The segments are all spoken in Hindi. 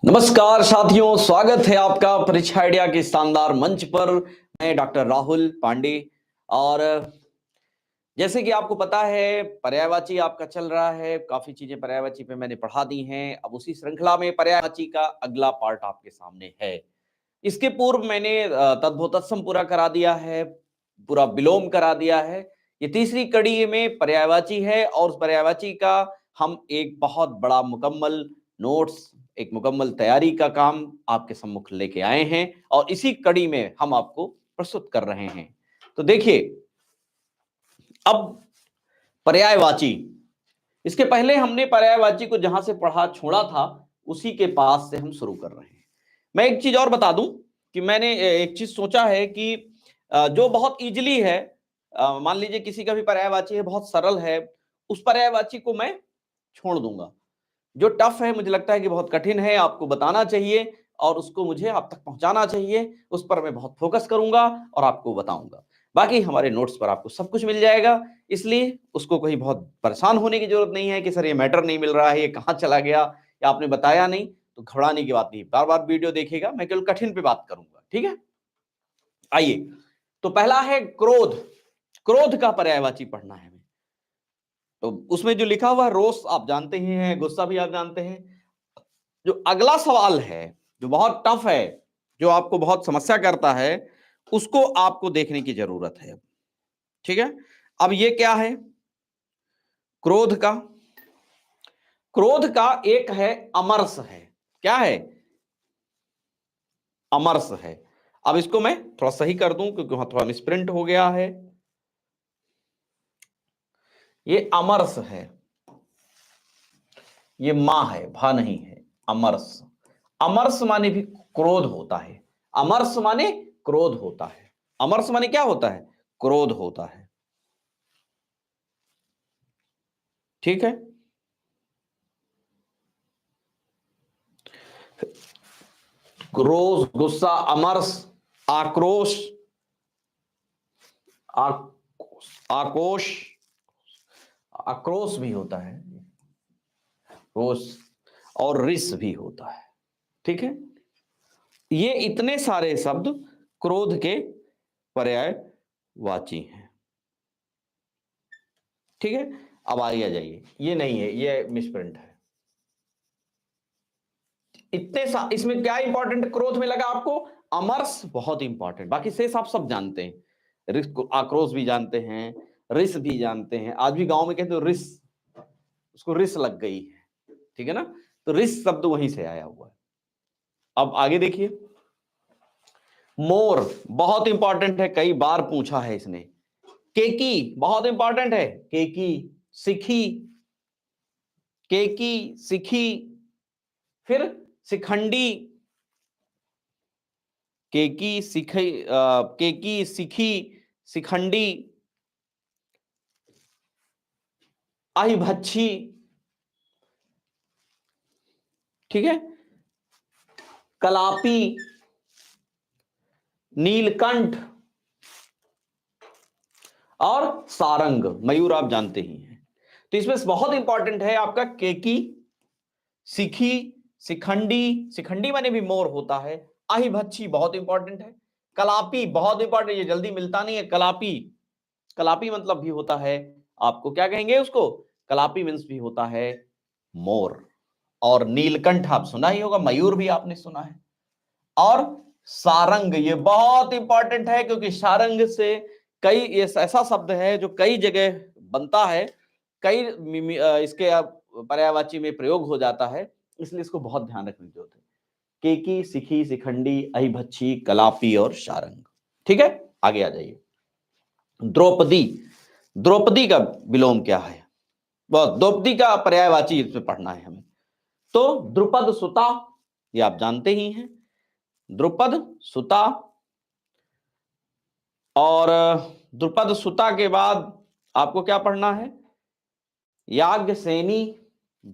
नमस्कार साथियों, स्वागत है आपका परीक्षा आइडिया के शानदार मंच पर। मैं डॉक्टर राहुल पांडे। और जैसे कि आपको पता है, पर्यायवाची आपका चल रहा है। काफी चीजें पर्यायवाची पे मैंने पढ़ा दी हैं। अब उसी श्रृंखला में पर्यायवाची का अगला पार्ट आपके सामने है। इसके पूर्व मैंने तद्भुतत्सम पूरा करा दिया है, पूरा विलोम करा दिया है। ये तीसरी कड़ी में पर्यायवाची है और उस पर्यायवाची का हम एक बहुत बड़ा मुकम्मल नोट्स, एक मुकम्मल तैयारी का काम आपके सम्मुख लेके आए हैं और इसी कड़ी में हम आपको प्रस्तुत कर रहे हैं। तो देखिए, अब पर्यायवाची, इसके पहले हमने पर्यायवाची को जहां से पढ़ा छोड़ा था उसी के पास से हम शुरू कर रहे हैं। मैं एक चीज और बता दूं कि मैंने एक चीज सोचा है कि जो बहुत इजीली है, मान लीजिए किसी का भी पर्यायवाची है, बहुत सरल है, उस पर्यायवाची को मैं छोड़ दूंगा। जो टफ है, मुझे लगता है कि बहुत कठिन है, आपको बताना चाहिए और उसको मुझे आप तक पहुंचाना चाहिए। उस पर मैं बहुत फोकस करूंगा और आपको बताऊंगा। बाकी हमारे नोट्स पर आपको सब कुछ मिल जाएगा, इसलिए उसको कोई बहुत परेशान होने की जरूरत नहीं है कि सर ये मैटर नहीं मिल रहा है, ये कहाँ चला गया या आपने बताया नहीं। तो घबराने की बात नहीं, बार बार वीडियो देखिएगा, मैं केवल कठिन पे बात करूंगा, ठीक है। आइए, तो पहला है क्रोध। क्रोध का पर्यायवाची पढ़ना है हमें। तो उसमें जो लिखा हुआ है रोष आप जानते ही हैं, गुस्सा भी आप जानते हैं। जो अगला सवाल है, जो बहुत टफ है, जो आपको बहुत समस्या करता है, उसको आपको देखने की जरूरत है। ठीक है, अब ये क्या है? क्रोध का, क्रोध का एक है अमरस है। क्या है? अमरस है। अब इसको मैं थोड़ा सही कर दूं क्योंकि वहां थोड़ा मिसप्रिंट हो गया है। ये अमरस है, ये मां है, भा नहीं है। अमरस, अमरस माने भी क्रोध होता है। अमरस माने क्रोध होता है। अमरस माने क्या होता है? क्रोध होता है। ठीक है, क्रोध, गुस्सा, अमरस, आक्रोश, आक्रोश, आक्रोश भी होता है, रोष, और रिस भी होता है। ठीक है, ये इतने सारे शब्द क्रोध के पर्यायवाची हैं। ठीक है, अब आगे आ जाइए, ये नहीं है, ये मिसप्रिंट है। इसमें क्या इंपॉर्टेंट क्रोध में लगा आपको? अमरस बहुत इंपॉर्टेंट, बाकी शेष आप सब जानते हैं। रिस, आक्रोश भी जानते हैं, रिस भी जानते हैं। आज भी गांव में कहते हो रिस, उसको रिस लग गई है। ठीक है ना, तो रिस शब्द वहीं से आया हुआ है। अब आगे देखिए, मोर बहुत इंपॉर्टेंट है, कई बार पूछा है इसने। केकी बहुत इंपॉर्टेंट है, केकी, सिखी, केकी, सिखी, फिर सिखंडी, केकी, सिखी, केकी, सिखी, सिखंडी, अहिभच्छी। ठीक है, कलापी, नीलकंठ और सारंग, मयूर आप जानते ही हैं। तो इसमें बहुत इंपॉर्टेंट है आपका केकी, सिखी, सिखंडी, सिखंडी माने भी मोर होता है। अहिभच्छी बहुत इंपॉर्टेंट है। कलापी बहुत इंपॉर्टेंट, ये जल्दी मिलता नहीं है। कलापी, कलापी मतलब भी होता है, आपको क्या कहेंगे उसको? कलापी मीन्स भी होता है मोर। और नीलकंठ आप सुना ही होगा, मयूर भी आपने सुना है। और सारंग ये बहुत इंपॉर्टेंट है क्योंकि सारंग से कई, ये ऐसा शब्द है जो कई जगह बनता है, कई इसके पर्यायवाची में प्रयोग हो जाता है, इसलिए इसको बहुत ध्यान रखने की जरूरत है। केकी, सिखी, सिखंडी, अहिभच्छी, कलापी और सारंग। ठीक है, आगे आ जाइए। द्रौपदी, द्रौपदी का विलोम क्या है? बहुत, द्रौपदी का पर्यायवाची इसमें पढ़ना है हमें। तो द्रुपद सुता, ये आप जानते ही हैं, द्रुपद सुता। और द्रुपद सुता के बाद आपको क्या पढ़ना है? याज्ञसेनी,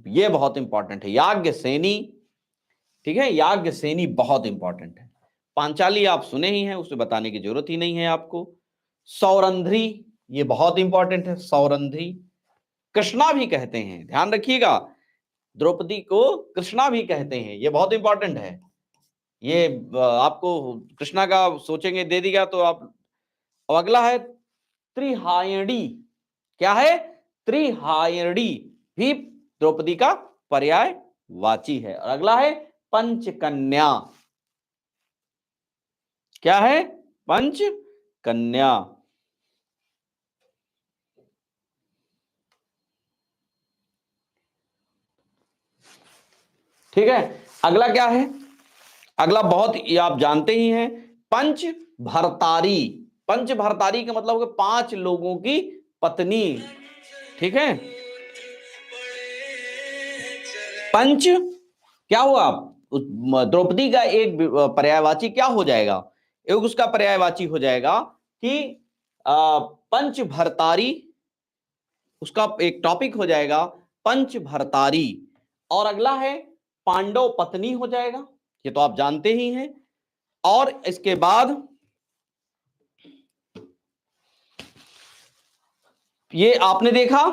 ये बहुत इंपॉर्टेंट है, याज्ञसेनी। ठीक है, याज्ञसेनी बहुत इंपॉर्टेंट है। पांचाली आप सुने ही हैं, उसे बताने की जरूरत ही नहीं है आपको। सौरंध्री, ये बहुत इंपॉर्टेंट है, सौरंध्री। कृष्णा भी कहते हैं, ध्यान रखिएगा। द्रौपदी को कृष्णा भी कहते हैं, ये बहुत इंपॉर्टेंट है। ये आपको कृष्णा का सोचेंगे दे दिया तो आप। अब अगला है त्रिहायणी। क्या है? त्रिहायणी भी द्रौपदी का पर्यायवाची है। और अगला है पंचकन्या। क्या है? पंचकन्या। ठीक है, अगला क्या है? अगला बहुत ये आप जानते ही हैं, पंच भरतारी। पंच भरतारी का मतलब है 5 लोगों की पत्नी। ठीक है, पंच क्या हुआ? द्रौपदी का एक पर्यायवाची क्या हो जाएगा? एक उसका पर्यायवाची हो जाएगा कि पंच भरतारी, उसका एक टॉपिक हो जाएगा पंच भरतारी। और अगला है पांडव पत्नी हो जाएगा, ये तो आप जानते ही हैं। और इसके बाद ये आपने देखा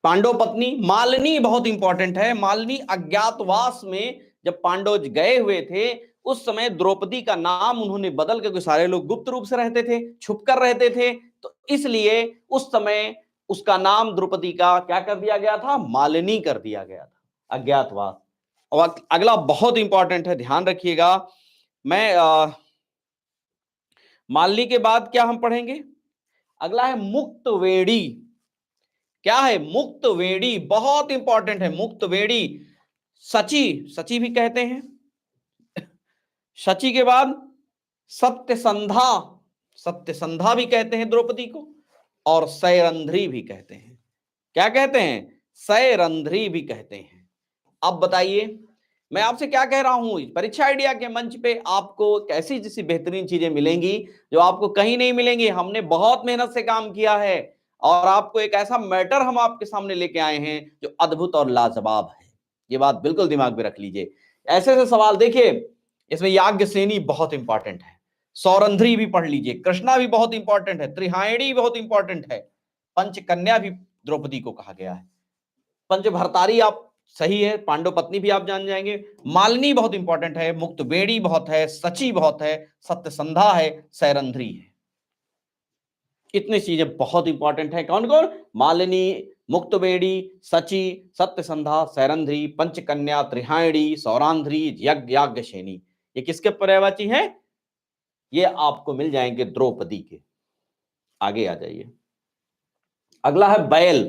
पांडव पत्नी। मालिनी बहुत इंपॉर्टेंट है। मालिनी अज्ञातवास में जब पांडव गए हुए थे, उस समय द्रौपदी का नाम उन्होंने बदल, क्योंकि सारे लोग गुप्त रूप से रहते थे, छुप कर रहते थे, तो इसलिए उस समय उसका नाम द्रौपदी का क्या कर दिया गया था? मालिनी कर दिया गया था, अज्ञातवास। और अगला बहुत इंपॉर्टेंट है, ध्यान रखिएगा। मैं मालिनी के बाद क्या हम पढ़ेंगे? अगला है मुक्त वेड़ी। क्या है? मुक्त वेड़ी, बहुत इंपॉर्टेंट है मुक्त वेड़ी। सची, सची भी कहते हैं। शची के बाद सत्यसंधा, सत्यसंधा भी कहते हैं द्रौपदी को। और सैरंध्री भी कहते हैं। क्या कहते हैं? सैरंध्री भी कहते हैं। अब बताइए, मैं आपसे क्या कह रहा हूं, परीक्षा आइडिया के मंच पे आपको कैसी जैसी बेहतरीन चीजें मिलेंगी जो आपको कहीं नहीं मिलेंगी। हमने बहुत मेहनत से काम किया है और आपको एक ऐसा मैटर हम आपके सामने लेके आए हैं जो अद्भुत और लाजवाब है। ये बात बिल्कुल दिमाग में रख लीजिए। ऐसे ऐसे सवाल देखिए, इसमें याज्ञसेनी बहुत इंपॉर्टेंट है, सौरंध्री भी पढ़ लीजिए, कृष्णा भी बहुत इंपॉर्टेंट है, त्रिहायणी बहुत इंपॉर्टेंट है, पंचकन्या भी द्रौपदी को कहा गया है, पंचभरतारी आप सही है, पांडव पत्नी भी आप जान जाएंगे, मालिनी बहुत इंपॉर्टेंट है, मुक्त बेड़ी बहुत है, सची बहुत है, सत्यसंधा है, सैरंध्री है। इतनी चीजें बहुत इंपॉर्टेंट है। कौन कौन? मालिनी, मुक्त बेड़ी, सची, सत्यसंधा, सैरंध्री, पंचकन्या, त्रिहायणी, सौरांध्री, याज्ञसेनी। ये किसके पर्यायवाची हैं? ये आपको मिल जाएंगे द्रौपदी के। आगे आ जाइए। अगला है बैल।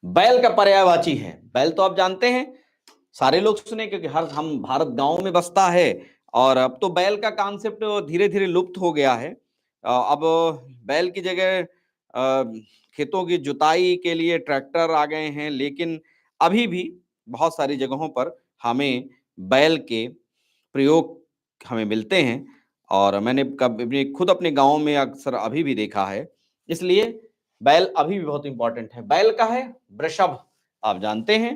बैल का पर्यायवाची है। बैल तो आप जानते हैं, सारे लोग सुने, क्योंकि हर हम भारत गांव में बसता है। और अब तो बैल का कॉन्सेप्ट धीरे धीरे लुप्त हो गया है। अब बैल की जगह खेतों की जुताई के लिए ट्रैक्टर आ गए हैं, लेकिन अभी भी बहुत सारी जगहों पर हमें बैल के प्रयोग हमें मिलते हैं। और मैंने कभी खुद अपने गांव में अक्सर अभी भी देखा है। इसलिए बैल अभी भी बहुत इंपॉर्टेंट है। बैल का है वृषभ, आप जानते हैं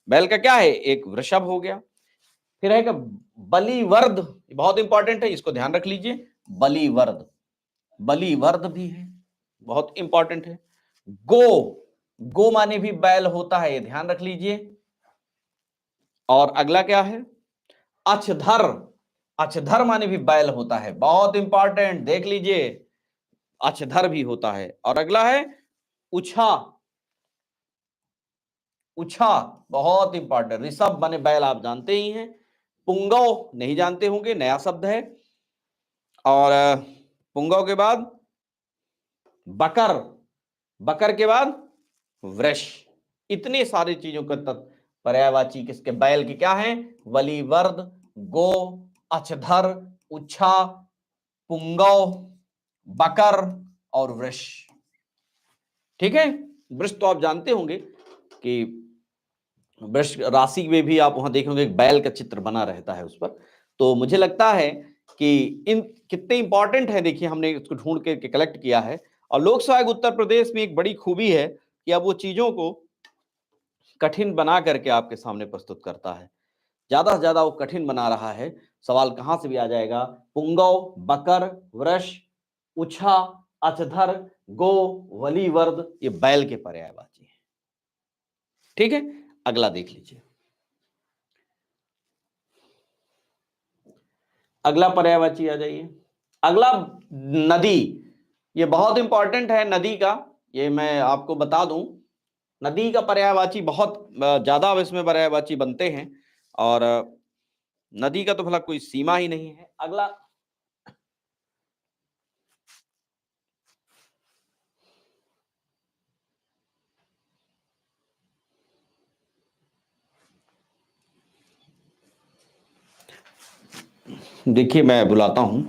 बैल का क्या है? एक वृषभ हो गया। फिर है बलिवर्द, बहुत इंपॉर्टेंट है, इसको ध्यान रख लीजिए। बलिवर्द, बलिवर्द भी है, बहुत इंपॉर्टेंट है। गो, गो माने भी बैल होता है, ये ध्यान रख लीजिए। और अगला क्या है? अक्षधर, अक्षधर माने भी बैल होता है, बहुत इंपॉर्टेंट, देख लीजिए, अक्षधर भी होता है। और अगला है उछा, उछा बहुत इंपॉर्टेंट, ऋषभ माने बैल आप जानते ही हैं। पुंगव नहीं जानते होंगे, नया शब्द है। और पुंगव के बाद बकर, बकर के बाद वृष। इतने सारी चीजों का पर्यायवाची किसके? बैल के क्या है? वलिवर्द, गो, अक्षधर, उच्छा, पुंगव, बकर और वृष। ठीक है, वृष तो आप जानते होंगे कि वृष राशि में भी आप वहां देखेंगे बैल का चित्र बना रहता है उस पर। तो मुझे लगता है कि इन कितने इंपॉर्टेंट है, देखिए हमने इसको ढूंढ के कलेक्ट किया है। और लोक सेवा उत्तर प्रदेश में एक बड़ी खूबी है कि अब वो चीजों को कठिन बना करके आपके सामने प्रस्तुत करता है। ज्यादा से ज्यादा वो कठिन बना रहा है। सवाल कहां से भी आ जाएगा। पुंगव, बकर, वृष, उछा, अचधर, गो, वलीवर्द, ये बैल के पर्यायवाची है। ठीक है, अगला देख लीजिए। अगला पर्यायवाची आ जाइए। अगला नदी, ये बहुत इंपॉर्टेंट है नदी का, ये मैं आपको बता दूं। नदी का पर्यायवाची बहुत ज्यादा इसमें पर्यायवाची बनते हैं, और नदी का तो भला कोई सीमा ही नहीं है। अगला देखिए, मैं बुलाता हूं।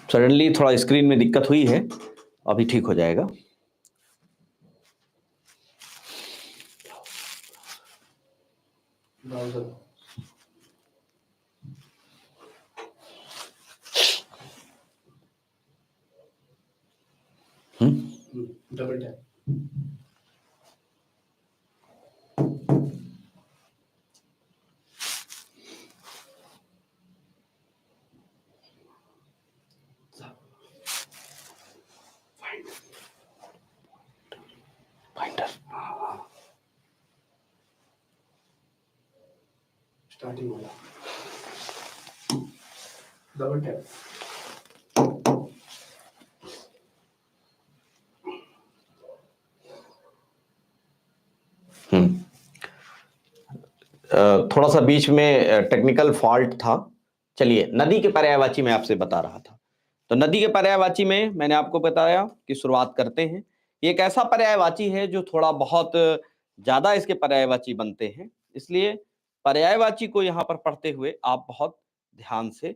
सडनली थोड़ा स्क्रीन में दिक्कत हुई है, अभी ठीक हो जाएगा। Double tap. स्टार्टिंग वाला डबल टैप। थोड़ा सा बीच में टेक्निकल फॉल्ट था। चलिए, नदी के पर्यायवाची मैं आपसे बता रहा था। तो नदी के पर्यायवाची में मैंने आपको बताया कि शुरुआत करते हैं। ये एक ऐसा पर्यायवाची है जो थोड़ा बहुत ज्यादा इसके पर्यायवाची बनते हैं, इसलिए पर्यायवाची को यहां पर पढ़ते हुए आप बहुत ध्यान से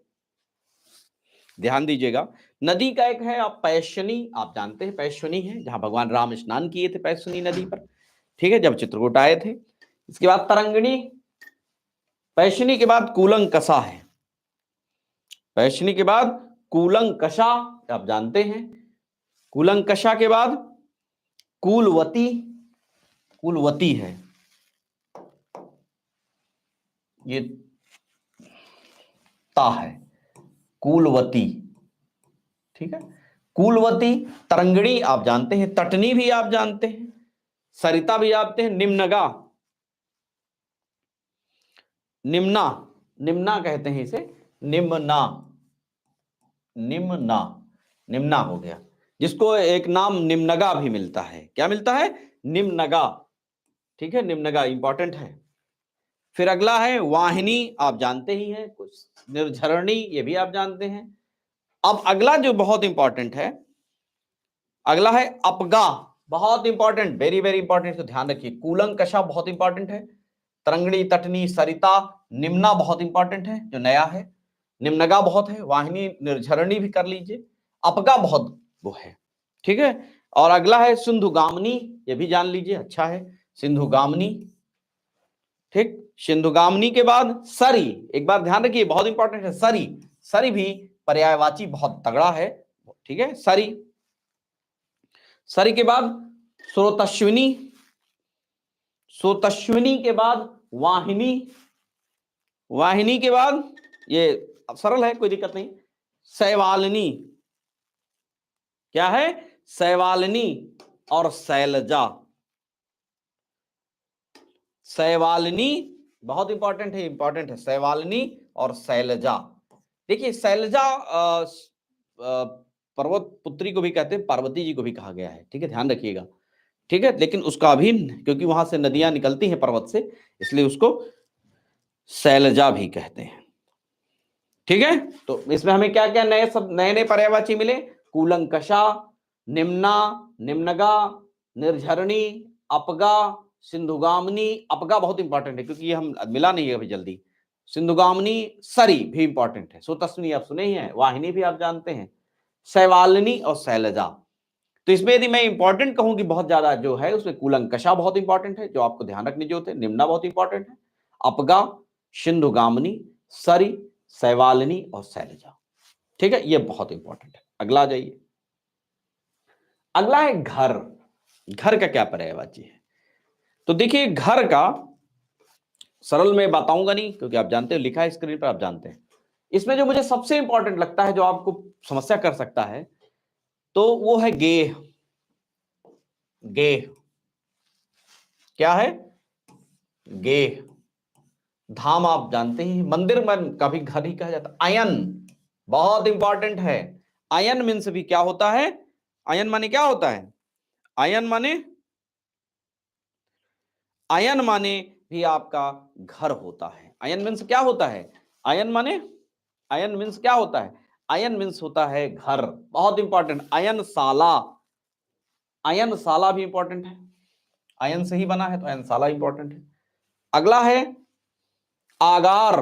ध्यान दीजिएगा। नदी का एक है आप पैश्यनी, आप जानते हैं पैश्यनी है, जहां भगवान राम स्नान किए थे पैश्यनी नदी पर, ठीक है, जब चित्रकूट आए थे। इसके बाद तरंगिणी, पैश्यनी के बाद कूलंकषा है, पैश्यनी के बाद कूलंकषा, आप जानते हैं। कूलंकषा के बाद कूलवती, कूलवती है, ये ता है, कूलवती, ठीक है। कूलवती, तरंगिणी आप जानते हैं, तटनी भी आप जानते हैं, सरिता भी जानते हैं, निम्नगा, निम्ना, निम्ना कहते हैं इसे, निम्ना, निम्ना, निम्ना हो गया, जिसको एक नाम निम्नगा भी मिलता है। क्या मिलता है? निम्नगा, ठीक है, निम्नगा इंपॉर्टेंट है। फिर अगला है वाहिनी, आप जानते ही हैं, कुछ निर्झरणी, ये भी आप जानते हैं। अब अगला जो बहुत इंपॉर्टेंट है, अगला है अपगा, बहुत इंपॉर्टेंट, वेरी वेरी इंपॉर्टेंट, तो ध्यान रखिए। कूलंकषा बहुत इंपॉर्टेंट है, तरंगिणी, तटनी, सरिता, निम्ना बहुत इंपॉर्टेंट है जो नया है, निम्नगा बहुत है, वाहिनी निर्झरणी भी कर लीजिए, अपगा बहुत वो है, ठीक है। और अगला है सिंधुगामिनी, ये भी जान लीजिए, अच्छा है, सिंधुगामिनी, ठीक। सिंधुगामिनी के बाद सरी, एक बार ध्यान रखिए, बहुत इंपॉर्टेंट है सरी, सरी भी पर्यायवाची बहुत तगड़ा है, ठीक है, सरी। सरी के बाद स्रोतस्विनी, स्रोतस्विनी के बाद वाहिनी, वाहिनी के बाद ये सरल है, कोई दिक्कत नहीं, शैवालिनी, क्या है? शैवालिनी और शैलजा, शैवालिनी बहुत इंपॉर्टेंट है, इंपॉर्टेंट है, शैवालिनी और शैलजा। देखिए, शैलजा पर्वत पुत्री को भी कहते हैं, पार्वती जी को भी कहा गया है, ठीक है, ध्यान रखिएगा, ठीक है। लेकिन उसका अभिन्न, क्योंकि वहां से नदियां निकलती हैं पर्वत से, इसलिए उसको शैलजा भी कहते हैं, ठीक है। तो इसमें हमें क्या क्या नए सब नए नए पर्यायवाची मिले? कूलंकषा, निम्ना, निम्नगा, निर्झरणी, अपगा, सिंधुगामिनी, अपगा बहुत इंपॉर्टेंट है क्योंकि ये हम मिला नहीं है अभी जल्दी, सिंधुगामिनी, सरी भी इंपॉर्टेंट है, सुतस्विनी आप सुने ही हैं, वाहिनी भी आप जानते हैं, शैवालिनी और शैलजा। तो इसमें यदि मैं इंपॉर्टेंट कहूं कि बहुत ज्यादा जो है, उसमें कूलंकषा बहुत इंपॉर्टेंट है, जो आपको ध्यान रखने जो होते हैं, निम्ना बहुत इंपॉर्टेंट है, अपगा, सिंधुगामिनी, सरी, शैवालिनी और शैलजा, ठीक है, ये बहुत इंपॉर्टेंट है। अगला जाइए, अगला है घर। घर का क्या पर्यायवाची है? तो देखिए, घर का सरल में बताऊंगा नहीं, क्योंकि आप जानते हो, लिखा है स्क्रीन पर, आप जानते हैं। इसमें जो मुझे सबसे इंपॉर्टेंट लगता है, जो आपको समस्या कर सकता है, तो वो है गेह। गेह क्या है? गेह। धाम आप जानते ही, मंदिर में कभी घर ही कहा जाता है। अयन बहुत इंपॉर्टेंट है। अयन मीन्स भी क्या होता है? अयन माने क्या होता है? अयन माने, अयन माने भी आपका घर होता है। अयन मीन्स क्या होता है? अयन माने, अयन मीन्स क्या होता है? अयन मीन्स होता है घर। बहुत इंपॉर्टेंट। अयनशाला, अयनशाला भी इंपॉर्टेंट है। अयन से ही बना है तो अयनशाला इंपॉर्टेंट है। अगला है आगार,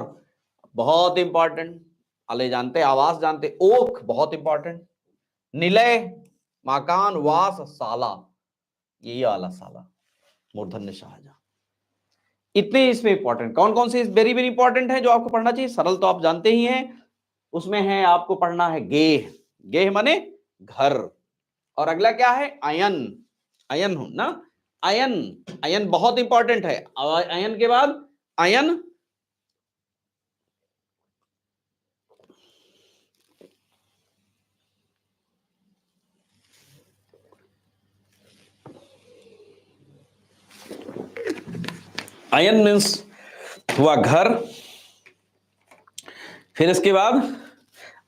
बहुत इंपॉर्टेंट। अले जानते, आवास जानते। ओक बहुत इंपॉर्टेंट। निलय मकान, वास, साला, यही वाला साला, मूर्धन्य शाहजहां। इतने इसमें इंपॉर्टेंट। कौन कौन से वेरी वेरी इंपॉर्टेंट है जो आपको पढ़ना चाहिए? सरल तो आप जानते ही हैं। उसमें है आपको पढ़ना है गेह। गेह माने घर। और अगला क्या है? अयन। अयन हो ना, अयन। अयन बहुत इंपॉर्टेंट है। अयन के बाद अयन, अयन मीन्स हुआ घर। फिर इसके बाद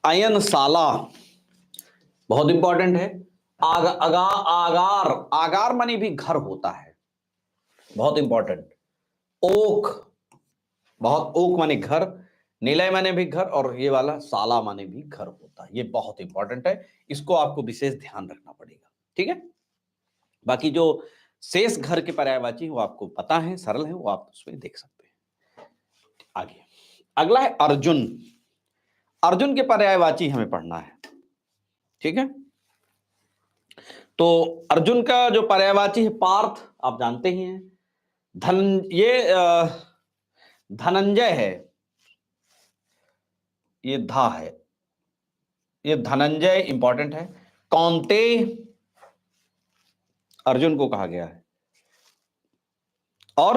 अयनशाला बहुत इंपॉर्टेंट है। आगार, आगार माने भी घर होता है, बहुत इंपॉर्टेंट। ओक, बहुत, ओक माने घर। निलय माने भी घर, और ये वाला साला माने भी घर होता है। ये बहुत इंपॉर्टेंट है, इसको आपको विशेष ध्यान रखना पड़ेगा। ठीक है। बाकी जो शेष घर के पर्यायवाची वो आपको पता है, सरल है, वो आप उसमें देख सकते हैं। आगे अगला है अर्जुन। अर्जुन के पर्यायवाची हमें पढ़ना है। ठीक है। तो अर्जुन का जो पर्यायवाची है पार्थ, आप जानते ही हैं। धन, ये धनंजय है, ये धा है, ये धनंजय इंपॉर्टेंट है। कौंतेय अर्जुन को कहा गया है। और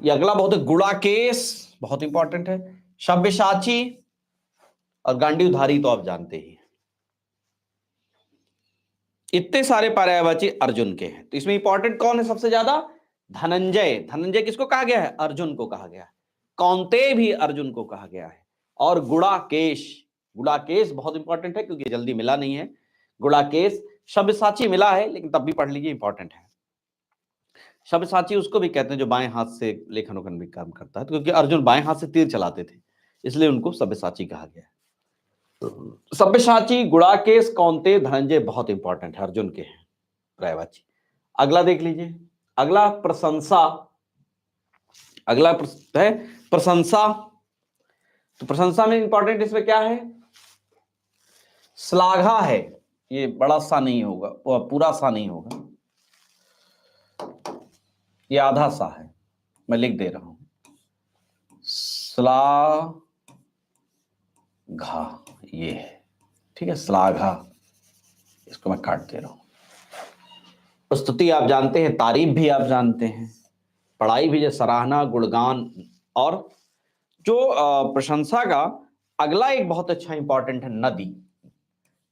ये अगला बहुत है गुड़ाकेश, बहुत इंपॉर्टेंट है। सव्यसाची और गांडीवधारी तो आप जानते ही हैं। इतने सारे पर्यायवाची अर्जुन के हैं। तो इसमें इंपॉर्टेंट कौन है सबसे ज्यादा? धनंजय। धनंजय किसको कहा गया है? अर्जुन को कहा गया है। कौंतेय भी अर्जुन को कहा गया है। और गुड़ाकेश, गुड़ाकेश बहुत इंपॉर्टेंट है क्योंकि जल्दी मिला नहीं है। गुड़ाकेश, सव्यसाची मिला है लेकिन तब भी पढ़ लीजिए, इंपॉर्टेंट है। सव्यसाची उसको भी कहते हैं जो बाएं हाथ से लेखन उखन भी काम करता है, तो क्योंकि अर्जुन बाएं हाथ से तीर चलाते थे इसलिए उनको सव्यसाची कहा गया है। सव्यसाची, गुड़ाकेश, कौंतेय, धनंजय बहुत इंपॉर्टेंट है, अर्जुन के हैं पर्यायवाची। अगला देख लीजिए, अगला प्रशंसा। अगला है प्रशंसा। तो प्रशंसा में इंपॉर्टेंट इसमें क्या है? श्लाघा है। ये बड़ा सा नहीं होगा, वो पूरा सा नहीं होगा, ये आधा सा है, मैं लिख दे रहा हूं। श्लाघा, ये है। ठीक है, श्लाघा, इसको मैं काट दे रहा हूं। स्तुति आप जानते हैं, तारीफ भी आप जानते हैं, पढ़ाई भी, जैसे सराहना, गुणगान। और जो प्रशंसा का अगला एक बहुत अच्छा इंपॉर्टेंट है नदी।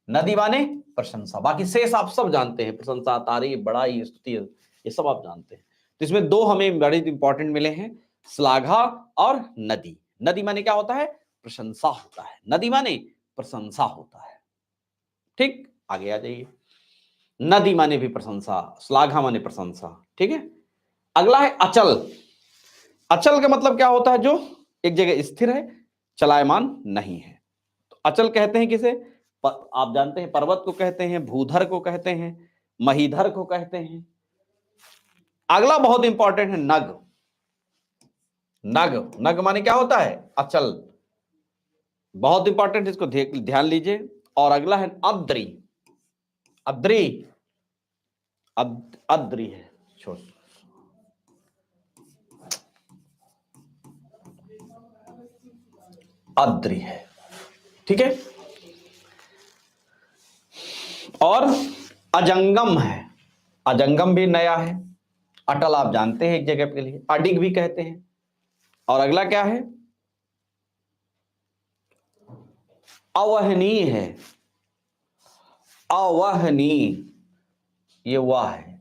नदी माने प्रशंसा। बाकी शेष आप सब जानते हैं, प्रशंसा, तारीफ, बड़ाई, स्तुति, ये सब आप जानते हैं। तो इसमें दो हमें बड़े इंपॉर्टेंट मिले हैं, श्लाघा और नदी। नदी माने क्या होता है? प्रशंसा होता है। नदी माने प्रशंसा होता है। ठीक, आगे आ जाइए। नदी माने भी प्रशंसा, श्लाघा माने प्रशंसा। ठीक है। अगला है अचल। अचल का मतलब क्या होता है? जो एक जगह स्थिर है, चलायमान नहीं है। तो अचल कहते हैं किसे? आप जानते हैं, पर्वत को कहते हैं, भूधर को कहते हैं, महीधर को कहते हैं। अगला बहुत इंपॉर्टेंट है नग। नग, नग माने क्या होता है? अचल, बहुत इंपॉर्टेंट, इसको ध्यान लीजिए। और अगला है अद्री। अद्री, अद्री है, छोड़, अद्री है। ठीक है। और अजंगम है। अजंगम भी नया है। अटल आप जानते हैं, एक जगह के लिए अडिग भी कहते हैं। और अगला क्या है? अवहनीय है, अवहनीय, ये वाह है,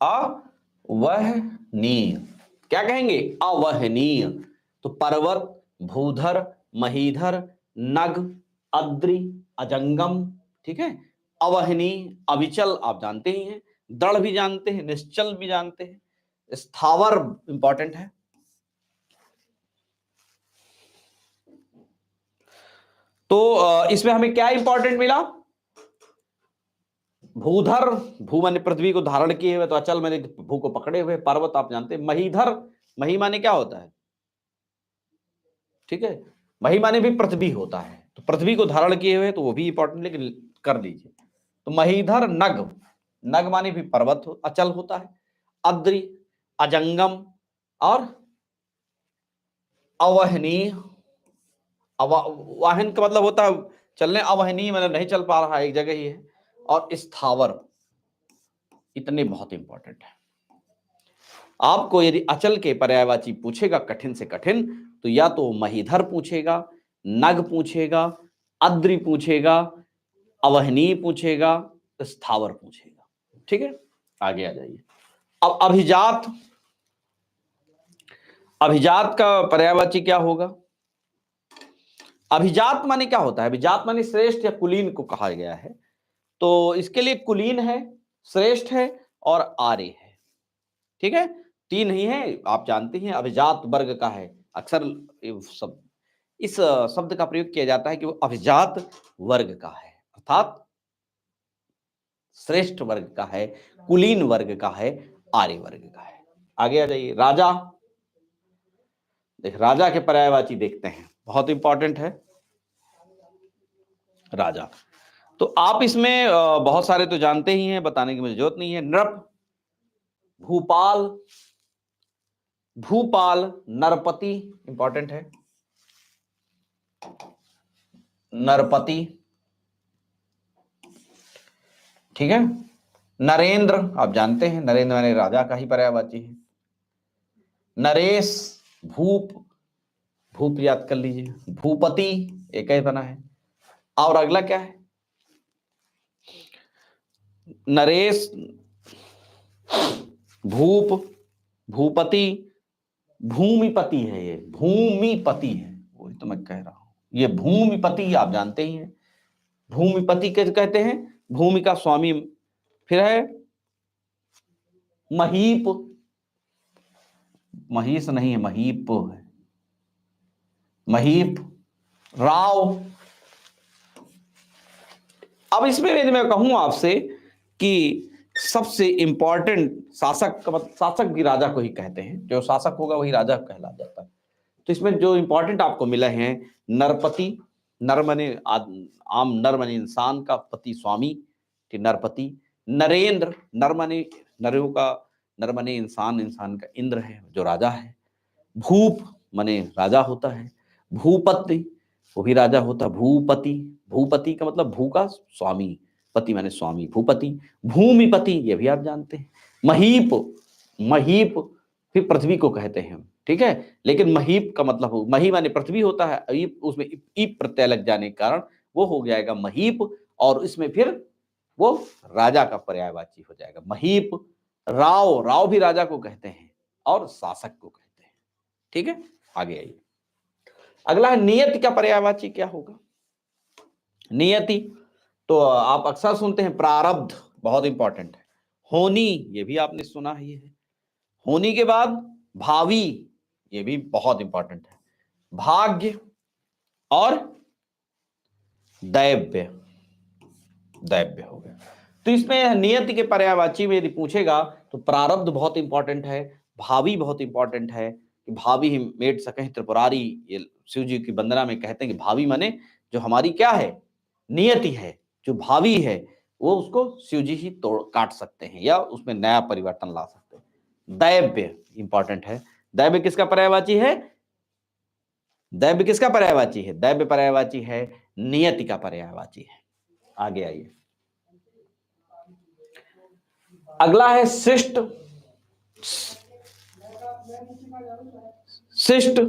अवहनीय। क्या कहेंगे? अवहनीय। तो पर्वत, भूधर, महीधर, नग, अद्रि, अजंगम, ठीक है। अवहनीय, अविचल आप जानते ही हैं, दृढ़ भी जानते हैं, निश्चल भी जानते हैं, स्थावर इंपॉर्टेंट है। तो इसमें हमें क्या इंपॉर्टेंट मिला? भूधर, भू माने पृथ्वी को धारण किए हुए, तो अचल माने भू को पकड़े हुए, पर्वत आप जानते हैं। महीधर, मही माने क्या होता है? ठीक है, मही माने भी पृथ्वी होता है, तो पृथ्वी को धारण किए हुए, तो वो भी इंपॉर्टेंट, लेकिन कर दीजिए। तो महीधर, नग, नग माने भी पर्वत अचल होता है। अद्रि, अजंगम, और अवहनीय। वाहन का मतलब होता है चलने, अवहनीय मतलब नहीं चल पा रहा है, एक जगह ही है। और स्थावर, इतने बहुत इंपॉर्टेंट है। आपको यदि अचल के पर्यायवाची पूछेगा कठिन से कठिन, तो या तो महीधर पूछेगा, नग पूछेगा, अद्रि पूछेगा, अवहनीय पूछेगा, स्थावर पूछेगा। ठीक है, आगे आ जाइए। अब अभिजात, अभिजात का पर्यायवाची क्या होगा? अभिजात माने क्या होता है? अभिजात माने श्रेष्ठ या कुलीन को कहा गया है। तो इसके लिए कुलीन है, श्रेष्ठ है और आर्य है। ठीक है, तीन ही है, आप जानते हैं। अभिजात वर्ग का है, अक्सर सब इस शब्द का प्रयोग किया जाता है कि वो अभिजात वर्ग का है, अर्थात श्रेष्ठ वर्ग का है, कुलीन वर्ग का है, आर्य वर्ग का है। आगे आ जाइए। राजा, देख राजा के पर्यायवाची देखते हैं, बहुत इंपॉर्टेंट है राजा। तो आप इसमें बहुत सारे तो जानते ही हैं, बताने की मुझे जरूरत नहीं है। नृप, भूपाल, भूपाल, नरपति इंपॉर्टेंट है, नरपति। ठीक है, नरेंद्र आप जानते हैं, नरेंद्र माने राजा का ही पर्यायवाची है। नरेश, भूप, भूप याद कर लीजिए, भूपति एक ही बना है। और अगला क्या है? नरेश, भूप, भूपति, भूमिपति है, ये भूमिपति है, वही तो मैं कह रहा हूं, ये भूमिपति आप जानते ही हैं। भूमिपति कैसे कहते हैं? भूमि का स्वामी। फिर है महीप, महीस नहीं है, महीप है, महीप। राव, अब इसमें यदि मैं कहूं आपसे कि सबसे इंपॉर्टेंट शासक का मतलब, शासक भी राजा को ही कहते हैं, जो शासक होगा वही राजा कहला जाता है। तो इसमें जो इंपॉर्टेंट आपको मिले हैं, नरपति, नर माने आम नर माने इंसान का, पति स्वामी, कि नरपति। नरेंद्र, नर माने नरों का, नर माने इंसान, इंसान का इंद्र है जो राजा है। भूप माने राजा होता है। भूपति, वो भी राजा होता। भूपति, भूपति का मतलब भू का स्वामी, पति माने स्वामी, भूपति। भूमिपति ये भी आप जानते हैं। महीप, महीप फिर पृथ्वी को कहते हैं, ठीक है। लेकिन महीप का मतलब हो, मही माने पृथ्वी होता है, उसमें ईप प्रत्यय लग जाने के कारण वो हो जाएगा महीप, और इसमें फिर वो राजा का पर्यायवाची हो जाएगा महीप। राव, राव भी राजा को कहते हैं और शासक को कहते हैं। ठीक है, आगे आइए। अगला है नियति का पर्यायवाची क्या होगा? नियति, तो आप अक्सर सुनते हैं प्रारब्ध, बहुत इंपॉर्टेंट है। होनी, ये भी आपने सुना ही है। होनी के बाद भावी, ये भी बहुत इंपॉर्टेंट है। भाग्य और दैव्य, दैव्य हो गया। तो इसमें नियति के पर्यायवाची में यदि पूछेगा तो प्रारब्ध बहुत इंपॉर्टेंट है, भावी बहुत इंपॉर्टेंट है, कि भावी ही मेट सकें त्रिपुरारी, ये शिव जी की वंदना में कहते हैं कि भावी माने जो हमारी क्या है, नियति है, जो भावी है वो उसको शिव जी ही तोड़ काट सकते हैं या उसमें नया परिवर्तन ला सकते हैं। दैव्य इंपॉर्टेंट है। दैव्य किसका पर्यायवाची है? दैव्य किसका पर्यायवाची है? दैव्य पर्यायवाची है नियति का पर्यायवाची है। आगे आइए। अगला है शिष्ट। शिष्ट,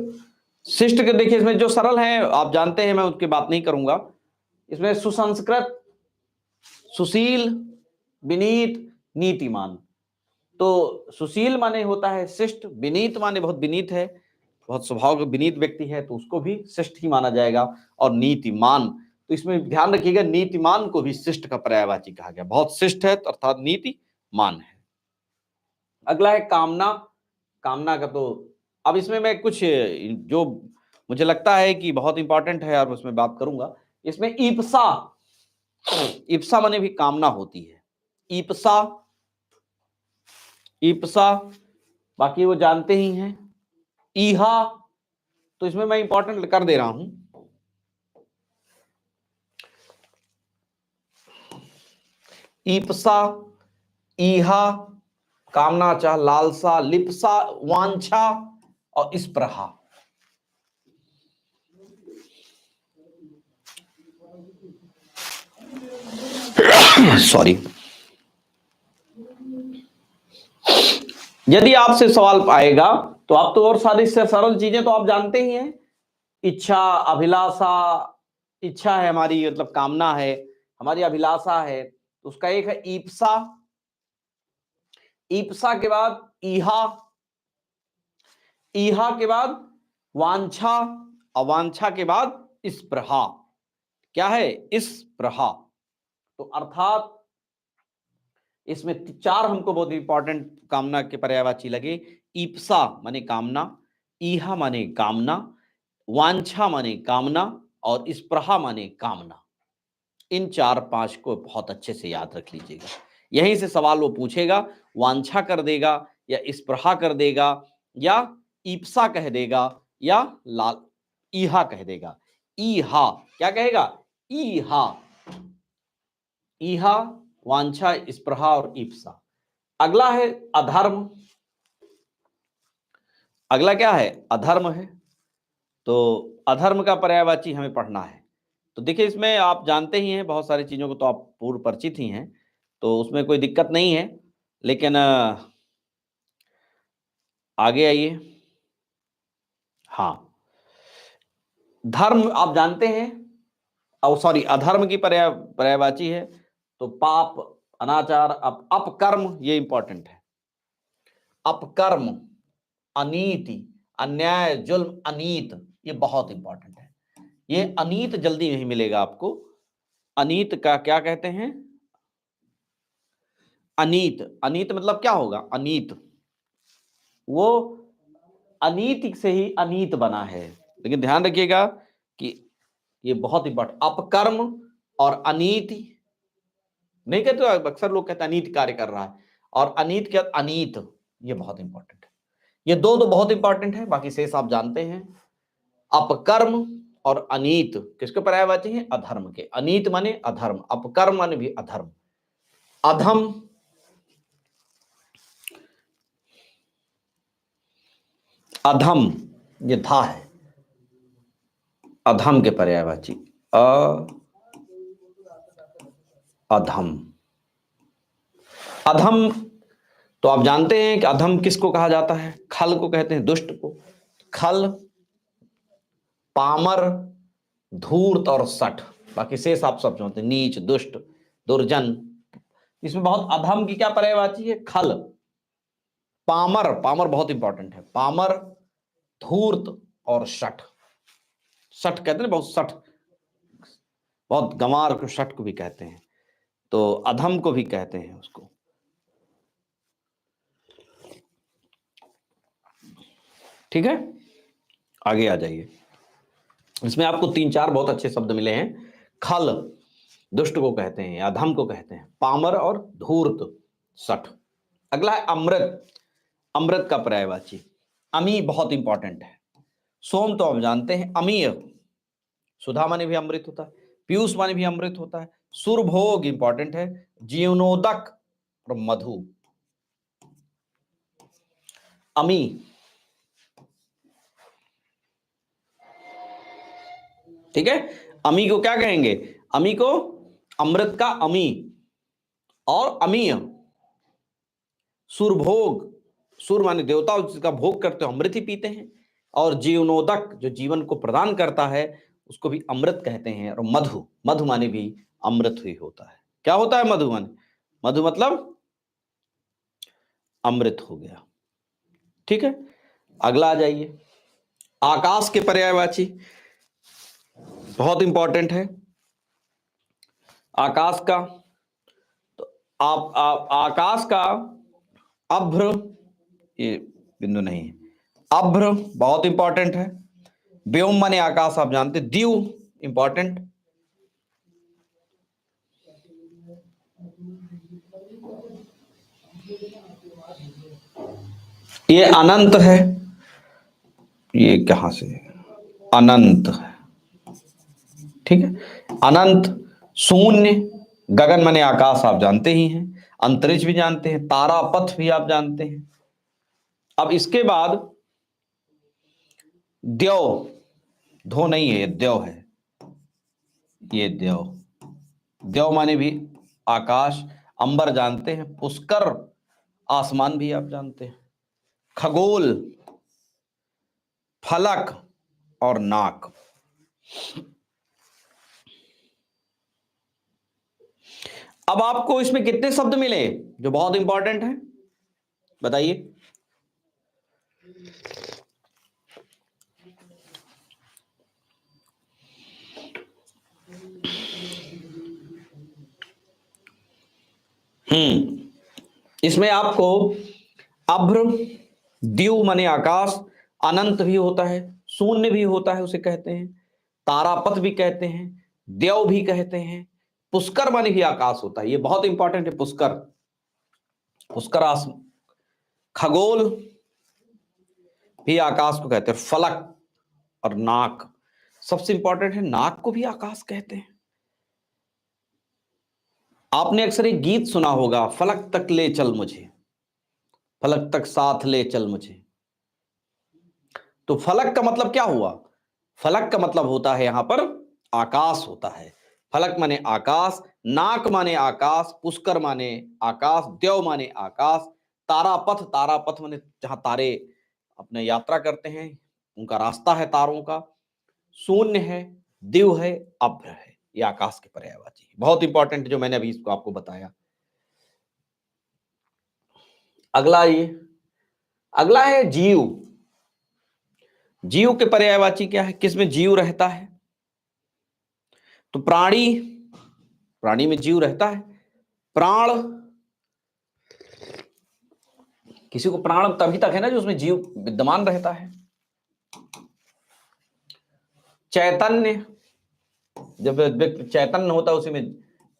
शिष्ट के देखिए इसमें जो सरल है आप जानते हैं, मैं उसकी बात नहीं करूंगा। इसमें सुसंस्कृत, सुशील, विनीत, नीतिमान। तो सुशील माने होता है शिष्ट, विनीत माने बहुत विनीत है, बहुत स्वभाव का विनीत व्यक्ति है, तो उसको भी शिष्ट ही माना जाएगा। और नीतिमान, तो इसमें ध्यान रखिएगा नीतिमान को भी शिष्ट का पर्यायवाची कहा गया। बहुत शिष्ट है तो अर्थात नीतिमान है। अगला है कामना। कामना का तो अब इसमें मैं कुछ जो मुझे लगता है कि बहुत इंपॉर्टेंट है और उसमें बात करूंगा। इसमें ईप्सा, ईप्सा माने भी कामना होती है। ईप्सा, ईप्सा बाकी वो जानते ही हैं। ईहा, तो इसमें मैं इंपॉर्टेंट कर दे रहा हूं। ईप्सा, ईहा, कामना, चाह, लालसा, लिप्सा, वांछा और स्पृहा। सॉरी। यदि आपसे सवाल आएगा तो आप तो और सारी सरल चीजें तो आप जानते ही हैं। इच्छा, अभिलाषा, इच्छा है हमारी, मतलब कामना है, हमारी अभिलाषा है, तो उसका एक है ईप्सा। ईप्सा के बाद ईहा, ईहा के बाद वांछा, अवांछा के बाद स्पृहा। क्या है? स्पृहा। तो अर्थात इसमें चार हमको बहुत इंपॉर्टेंट कामना के पर्यायवाची लगे। ईप्सा माने कामना, ईहा माने कामना, वांछा माने कामना और स्पृहा माने कामना। इन चार पांच को बहुत अच्छे से याद रख लीजिएगा। यहीं से सवाल वो पूछेगा, वांछा कर देगा या स्पृहा कर देगा या ईप्सा कह देगा या लाल ईहा कह देगा। ईहा क्या कहेगा? ईहा, ईहा, वांछा, स्पृहा और ईप्सा। अगला है अधर्म। अगला क्या है? अधर्म है। तो अधर्म का पर्यायवाची हमें पढ़ना है। तो देखिए इसमें आप जानते ही हैं, बहुत सारी चीजों को तो आप पूर्व परिचित ही हैं, तो उसमें कोई दिक्कत नहीं है। लेकिन आगे आइए। हाँ, धर्म आप जानते हैं, और सॉरी अधर्म की पर्यायवाची है तो पाप, अनाचार, अपकर्म, ये इंपॉर्टेंट है। अपकर्म, अनीति, अन्याय, जुल्म, अनीत, ये बहुत इंपॉर्टेंट है। ये अनीत जल्दी नहीं मिलेगा आपको। अनीत का क्या कहते हैं? अनीत, अनीत मतलब क्या होगा? अनीत, वो अनीति से ही अनीत बना है। लेकिन ध्यान रखिएगा कि ये बहुत इंपॉर्टेंट, अपकर्म और अनीति नहीं कहते, अक्सर लोग कहते हैं अनीत कार्य कर रहा है, और अनीत क्या? अनीत, ये बहुत इंपॉर्टेंट है। ये दो तो बहुत इंपॉर्टेंट है, बाकी शेष आप जानते हैं। अपकर्म और अनीत किसके पर्यायवाची हैं? अधर्म के। अनीत माने अधर्म, अपकर्म माने भी अधर्म। अधम, अधम, ये धा है, अधम के पर्यायवाची अधम। अधम तो आप जानते हैं कि अधम किसको कहा जाता है? खल को कहते हैं, दुष्ट को। खल, पामर, धूर्त और सठ, बाकी शेष आप सब जानते हैं, नीच, दुष्ट, दुर्जन। इसमें बहुत अधम की क्या पर्यायवाची है? खल। पामर, पामर बहुत इंपॉर्टेंट है, पामर, धूर्त और सठ। सठ कहते हैं बहुत सठ, बहुत गंवार को सठ को भी कहते हैं, तो अधम को भी कहते हैं उसको। ठीक है, आगे आ जाइए। इसमें आपको तीन चार बहुत अच्छे शब्द मिले हैं। खल दुष्ट को कहते हैं, अधम को कहते हैं, पामर और धूर्त, सठ। अगला है अमृत। अमृत का पर्यायवाची अमी, बहुत इंपॉर्टेंट है। सोम तो आप जानते हैं, अमीय, सुधा माने भी अमृत होता है, पीयूष माने भी अमृत होता है। सुरभोग इंपॉर्टेंट है, जीवनोदक और मधु। अमी, ठीक है। अमी को क्या कहेंगे? अमी को अमृत का अमी। और अमीय, सुरभोग, सुर माने देवता, जिसका भोग करते हो, अमृत ही पीते हैं। और जीवनोदक, जो जीवन को प्रदान करता है, उसको भी अमृत कहते हैं। और मधु, मधु माने भी अमृत ही होता है। क्या होता है मधु माने? मधु मतलब अमृत हो गया। ठीक है, अगला आ जाइए, आकाश के पर्यायवाची, बहुत इंपॉर्टेंट है आकाश का। तो आप आकाश का अभ्र, ये बिंदु नहीं है, अभ्र बहुत इंपॉर्टेंट है। व्योम माने आकाश, आप जानते। द्यू इंपॉर्टेंट, ये अनंत है, ये कहां से है? अनंत है, ठीक है, अनंत। शून्य, गगन माने आकाश, आप जानते ही हैं। अंतरिक्ष भी जानते हैं, तारा पथ भी आप जानते हैं। अब इसके बाद द्यौ, धो नहीं है, ये द्यौ है, ये द्यौ। द्यौ माने भी आकाश, अंबर जानते हैं। पुष्कर, आसमान भी आप जानते हैं। खगोल, फलक और नाक। अब आपको इसमें कितने शब्द मिले जो बहुत इंपॉर्टेंट है, बताइए? इसमें आपको अभ्र, द्यू माने आकाश, अनंत भी होता है, शून्य भी होता है, उसे कहते हैं। तारापथ भी कहते हैं, द्यौ भी कहते हैं। पुष्कर माने भी आकाश होता है, ये बहुत इंपॉर्टेंट है। पुष्कर, पुष्कर खगोल भी आकाश को कहते हैं। फलक और नाक, सबसे इंपॉर्टेंट है, नाक को भी आकाश कहते हैं। आपने अक्सर एक गीत सुना होगा, फलक तक ले चल मुझे, फलक तक साथ ले चल मुझे। तो फलक का मतलब क्या हुआ? फलक का मतलब होता है यहां पर आकाश होता है। फलक माने आकाश, नाक माने आकाश, पुष्कर माने आकाश, द्यौ माने आकाश, तारापथ, तारापथ माने जहां तारे अपने यात्रा करते हैं, उनका रास्ता है तारों का। शून्य है, दिव है, अभ्र है, ये आकाश के पर्यायवाची, बहुत इंपॉर्टेंट जो मैंने अभी इसको आपको बताया। अगला अगला है जीव। जीव के पर्यायवाची क्या है? किसमें जीव रहता है? तो प्राणी, प्राणी में जीव रहता है। प्राण, किसी को प्राण तभी तक है ना जो उसमें जीव विद्यमान रहता है। चैतन्य, जब व्यक्ति चैतन्य होता है उसी में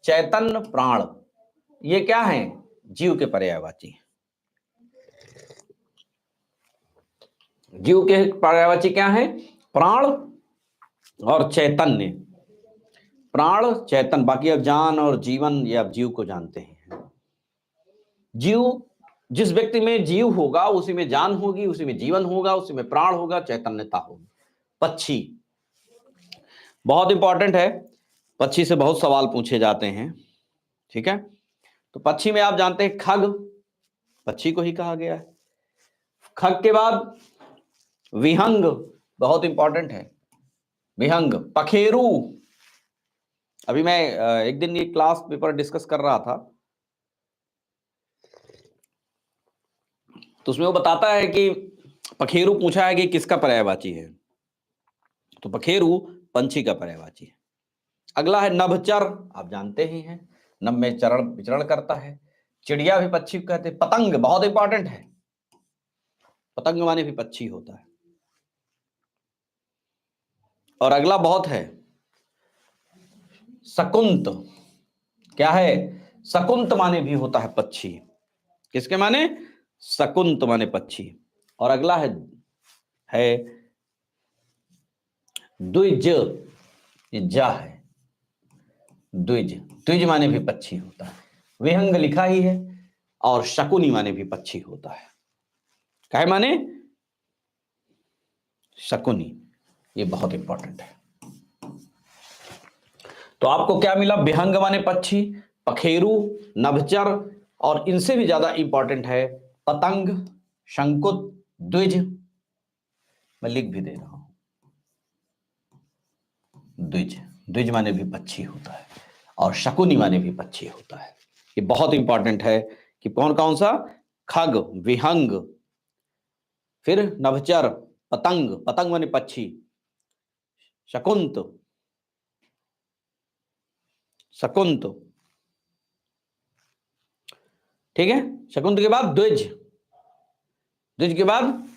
चैतन्य, प्राण, ये क्या है? जीव के पर्यायवाची। जीव के पर्यायवाची क्या है? प्राण और चैतन्य। प्राण, चैतन्य, बाकी अब जान और जीवन, ये आप जीव को जानते हैं। जीव, जिस व्यक्ति में जीव होगा उसी में जान होगी, उसी में जीवन होगा, उसी में प्राण होगा, चैतन्यता होगी। पक्षी बहुत इंपॉर्टेंट है, पक्षी से बहुत सवाल पूछे जाते हैं, ठीक है। तो पक्षी में आप जानते हैं खग, पक्षी को ही कहा गया है। खग के बाद विहंग, बहुत इंपॉर्टेंट है, विहंग। पखेरु, अभी मैं एक दिन ये क्लास पेपर डिस्कस कर रहा था, तो उसमें वो बताता है कि पखेरु पूछा है कि किसका पर्यायवाची है, तो पखेरु पंछी का पर्यायवाची है। अगला है नभचर, आप जानते ही हैं, नभ में चरण विचरण करता है। चिड़िया भी पक्षी को कहते हैं। पतंग बहुत इंपॉर्टेंट है, पतंग माने भी पक्षी होता है। और अगला बहुत है शकुंत, क्या है? शकुंत माने भी होता है पक्षी, किसके माने? शकुंत माने पक्षी। और अगला है द्विज, ये जा है, द्विज, द्विज माने भी पक्षी होता है। विहंग लिखा ही है, और शकुनी माने भी पक्षी होता है। क्या माने? शकुनी, ये बहुत इंपॉर्टेंट है। तो आपको क्या मिला? विहंग माने पक्षी, पखेरु, नभचर, और इनसे भी ज्यादा इंपॉर्टेंट है पतंग, शंकुत, द्विज, मैं लिख भी दे रहा हूं। द्विज, द्विज माने भी पक्षी होता है और शकुनी माने भी पक्षी होता है। ये बहुत इंपॉर्टेंट है कि कौन कौन सा, खग, विहंग, फिर नभचर, पतंग, पतंग माने पक्षी, शकुंत, शकुंत, ठीक है। शकुंत के बाद द्विज, द्विज के बाद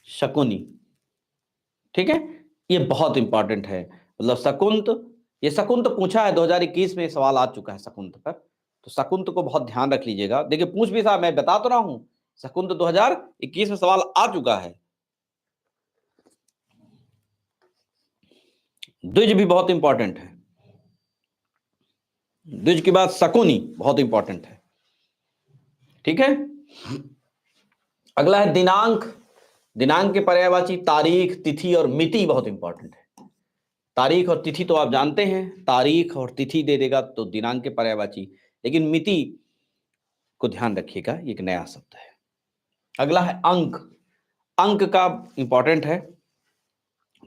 शकुनी, ठीक है। ये बहुत इंपॉर्टेंट है, मतलब शकुंत, ये शकुंत पूछा है 2021 में, सवाल आ चुका है शकुंत पर, तो शकुंत को बहुत ध्यान रख लीजिएगा। देखिए पूछ भी साहब, मैं बता तो रहा हूं, शकुंत 2021 में सवाल आ चुका है। द्विज भी बहुत इंपॉर्टेंट है, द्विज के बाद शकुनी बहुत इंपॉर्टेंट है, ठीक है। अगला है दिनांक, दिनांक के पर्यायवाची तारीख, तिथि और मिति बहुत इंपॉर्टेंट है। तारीख और तिथि तो आप जानते हैं, तारीख और तिथि दे देगा तो दिनांक के पर्यायवाची, लेकिन मिति को ध्यान रखिएगा, ये एक नया शब्द है। अगला है अंक, अंक का इंपॉर्टेंट है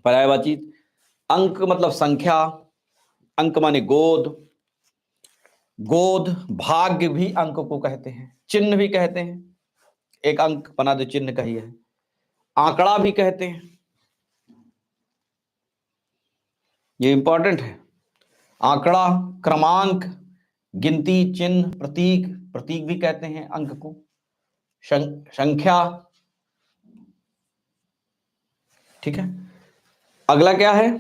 पर्यायवाची। अंक मतलब संख्या, अंक माने गोद, गोद, भाग्य भी अंक को कहते हैं, चिन्ह भी कहते हैं, एक अंक बना दो चिन्ह का ही है, आंकड़ा भी कहते हैं, ये इंपॉर्टेंट है। आंकड़ा, क्रमांक, गिनती, चिन्ह, प्रतीक, प्रतीक भी कहते हैं अंक को, संख्या, ठीक है। अगला क्या है,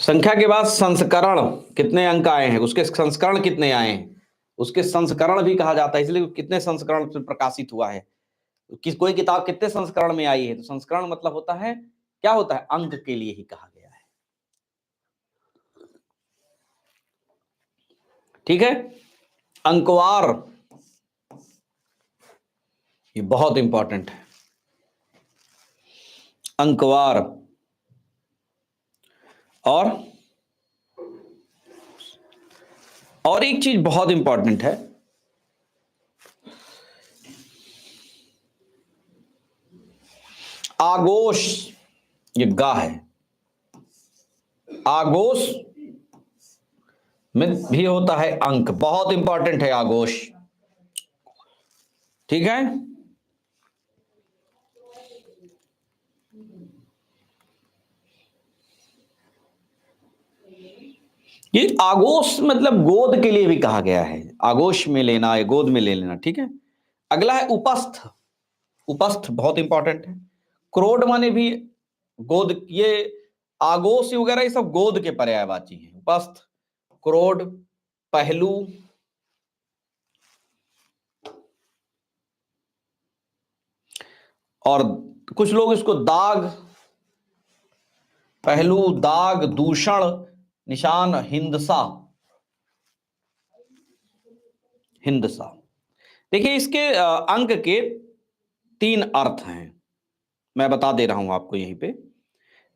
संख्या के बाद संस्करण, कितने अंक आए हैं, उसके संस्करण कितने आए हैं, उसके संस्करण भी कहा जाता है, इसलिए कितने संस्करण से प्रकाशित हुआ है, कोई किताब कितने संस्करण में आई है, तो संस्करण मतलब होता है, क्या होता है, अंक के लिए ही कहा गया है, ठीक है। अंकवार, ये बहुत इंपॉर्टेंट है, अंकवार। और एक चीज बहुत इंपॉर्टेंट है, आगोश, ये गा है, आगोश में भी होता है अंक, बहुत इंपॉर्टेंट है आगोश, ठीक है। ये आगोश मतलब गोद के लिए भी कहा गया है, आगोश में लेना या गोद में ले लेना, ठीक है। अगला है उपस्थ, उपस्थ बहुत इंपॉर्टेंट है, क्रोड माने भी गोद, ये आगोश वगैरह ये सब गोद के पर्यायवाची हैं, उपस्थ, क्रोड, पहलू, और कुछ लोग इसको दाग, पहलू, दाग, दूषण, निशान, हिंदसा, हिंदसा। देखिए इसके अंक के 3 अर्थ हैं, मैं बता दे रहा हूं आपको यहीं पे।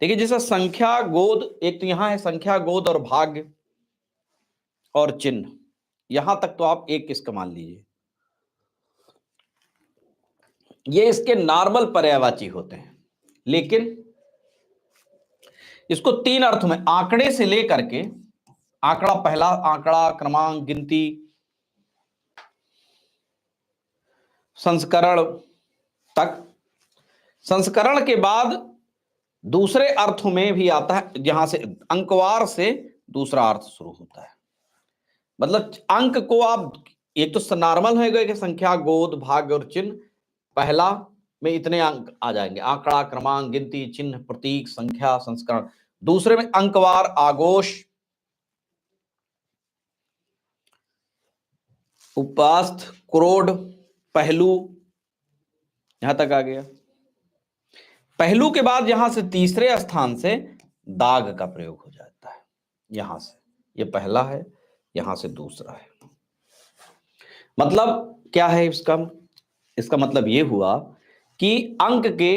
देखिए जैसा संख्या, गोद, एक तो यहां है संख्या, गोद और भाग्य और चिन्ह, यहां तक तो आप एक किसका मान लीजिए, ये इसके नॉर्मल पर्यायवाची होते हैं, लेकिन इसको 3 अर्थ में, आंकड़े से लेकर के, आंकड़ा, पहला आंकड़ा, क्रमांक, गिनती, संस्करण तक, संस्करण के बाद दूसरे अर्थों में भी आता है, जहां से अंकवार से दूसरा अर्थ शुरू होता है, मतलब अंक को आप, एक तो नॉर्मल है कि संख्या, गोद, भाग्य और चिन्ह, पहला में इतने अंक आ जाएंगे, आंकड़ा, क्रमांक, गिनती, चिन्ह, प्रतीक, संख्या, संस्करण। दूसरे में अंकवार, आगोश, उपास्थ, क्रोड, पहलू, यहां तक आ गया। पहलू के बाद यहां से तीसरे स्थान से दाग का प्रयोग हो जाता है, यहां से, ये पहला है, यहां से दूसरा है, मतलब क्या है इसका, इसका मतलब ये हुआ कि अंक के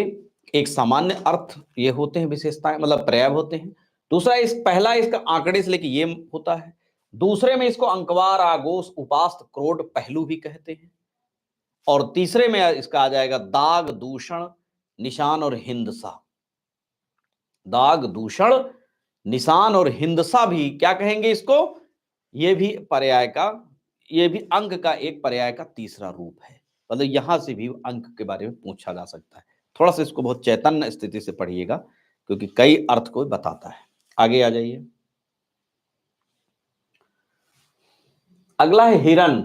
एक सामान्य अर्थ ये होते हैं, विशेषताएं मतलब पर्याय होते हैं, दूसरा इस पहला इसका आंकड़े से लेके ये होता है, दूसरे में इसको अंकवार, आगोश, उपास्थ, क्रोड, पहलू भी कहते हैं, और तीसरे में इसका आ जाएगा दाग, दूषण, निशान और हिंदसा। दाग, दूषण, निशान और हिंदसा भी क्या कहेंगे इसको? ये भी पर्याय का, ये भी अंक का एक पर्याय का तीसरा रूप है। मतलब यहां से भी अंक के बारे में पूछा जा सकता है। थोड़ा सा इसको बहुत चैतन्य स्थिति से पढ़िएगा, क्योंकि कई अर्थ को बताता है। आगे आ जाइए। अगला है हिरण।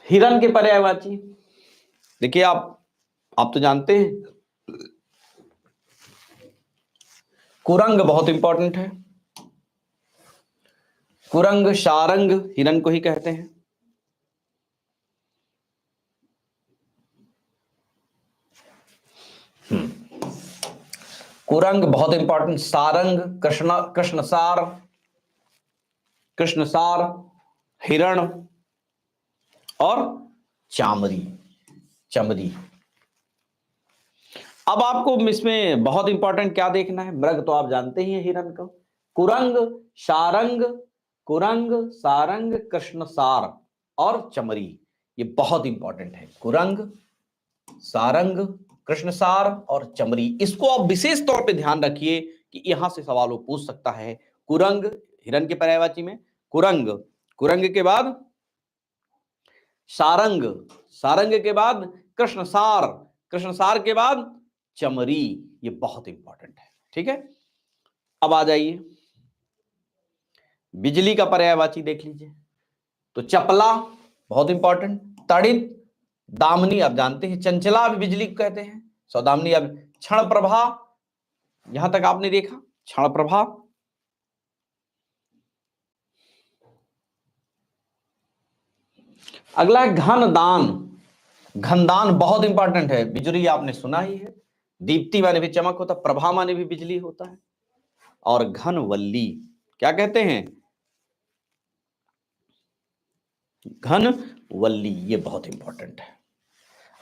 हिरण के पर्यायवाची देखिए, आप तो जानते हैं कुरंग बहुत इंपॉर्टेंट है। कुरंग, शारंग हिरण को ही कहते हैं। कुरंग बहुत इंपॉर्टेंट, सारंग, कृष्णसार, कृष्णसार, हिरण और चामरी, चमरी। अब आपको इसमें बहुत इंपॉर्टेंट क्या देखना है? मृग तो आप जानते ही हैं हिरण को। कुरंग, शारंग, कुरंग, सारंग, कृष्णसार और चमरी, ये बहुत इंपॉर्टेंट है। कुरंग, सारंग, कृष्णसार और चमरी, इसको आप विशेष तौर पे ध्यान रखिए कि यहां से सवाल वो पूछ सकता है। कुरंग हिरण के पर्यायवाची में, कुरंग, कुरंग के बाद सारंग, सारंग के बाद कृष्णसार, कृष्णसार के बाद चमरी, ये बहुत इंपॉर्टेंट है। ठीक है, अब आ जाइए बिजली का पर्यायवाची देख लीजिए। तो चपला बहुत इंपॉर्टेंट, तड़ित, दामिनी आप जानते हैं, चंचला भी बिजली को कहते हैं, सौदामिनी। अब क्षण प्रभा, यहां तक आपने देखा, क्षण प्रभा। अगला है घनदान। घनदान बहुत इंपॉर्टेंट है। बिजली आपने सुना ही है, दीप्ति माने भी चमक होता, प्रभा माने भी बिजली होता है। और घनवल्ली क्या कहते हैं? घनवल्ली, ये बहुत इंपॉर्टेंट है।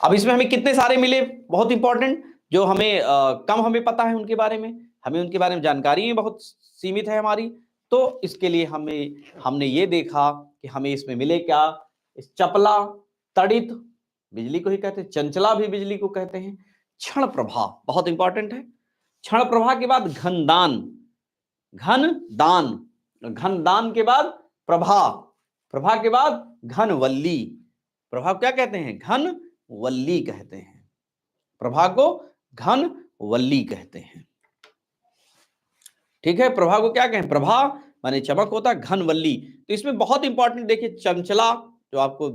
अब इसमें हमें कितने सारे मिले बहुत इंपॉर्टेंट, जो हमें कम हमें पता है उनके बारे में, हमें उनके बारे में जानकारी बहुत सीमित है हमारी। तो इसके लिए हमने ये देखा कि हमें इसमें मिले क्या? इस चपला, तड़ित बिजली को ही कहते हैं, चंचला भी बिजली को कहते हैं, क्षण प्रभा बहुत इंपॉर्टेंट है, क्षण प्रभा के बाद घनदान, घनदान, घनदान के बाद प्रभा, प्रभा के बाद घनवल्ली। प्रभा क्या कहते हैं? घनवल्ली कहते हैं। प्रभा को घनवल्ली कहते हैं। ठीक है, प्रभा को क्या कहें? प्रभा माने चमक होता, घनवल्ली। तो इसमें बहुत इंपॉर्टेंट देखिए, चंचला जो आपको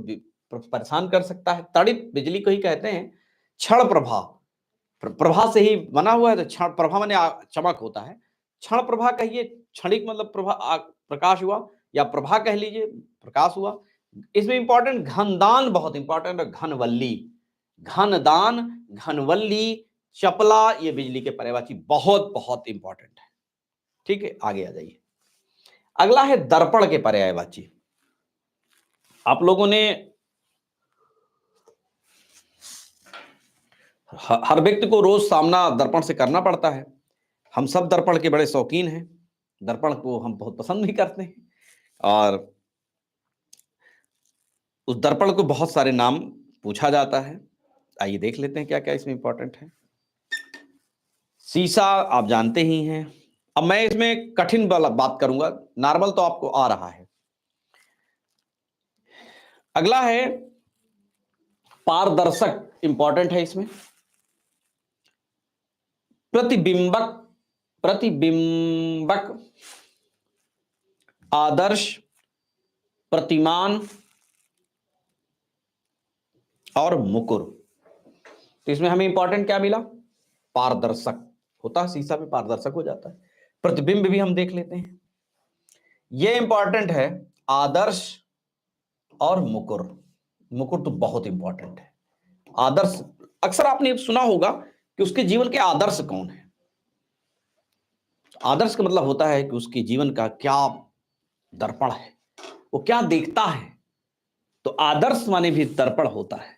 परेशान कर सकता है, तड़ित बिजली को ही कहते हैं, क्षण प्रभा, प्रभा से ही बना हुआ है, तो क्षण प्रभा माने चमक होता है। क्षण प्रभा कहिए, क्षणिक मतलब प्रभा, प्रकाश हुआ, या प्रभा कह लीजिए, प्रकाश हुआ। इसमें इंपॉर्टेंट घनदान बहुत इंपॉर्टेंट है, घनवल्ली, घनदान, घनवल्ली, चपला, ये बिजली के पर्यायवाची बहुत बहुत इंपॉर्टेंट है। ठीक है, आगे आ जाइए। अगला है दर्पण के पर्यायवाची। आप लोगों ने, हर व्यक्ति को रोज सामना दर्पण से करना पड़ता है। हम सब दर्पण के बड़े शौकीन हैं, दर्पण को हम बहुत पसंद भी करते हैं, और उस दर्पण को बहुत सारे नाम पूछा जाता है। आइए देख लेते हैं क्या क्या इसमें इंपॉर्टेंट है। शीशा आप जानते ही हैं। अब मैं इसमें कठिन वाला बात करूंगा, नॉर्मल तो आपको आ रहा है। अगला है पारदर्शक, इंपॉर्टेंट है इसमें। प्रतिबिंबक, प्रतिबिंबक, आदर्श, प्रतिमान और मुकुर। तो इसमें हमें इंपॉर्टेंट क्या मिला? पारदर्शक होता है, शीशा में पारदर्शक हो जाता है। प्रतिबिंब भी हम देख लेते हैं, ये इंपॉर्टेंट है, आदर्श और मुकुर। मुकुर तो बहुत इंपॉर्टेंट है। आदर्श, अक्सर आपने सुना होगा कि उसके जीवन के आदर्श कौन है। आदर्श का मतलब होता है कि उसके जीवन का क्या दर्पण है, वो क्या देखता है। तो आदर्श माने भी दर्पण होता है,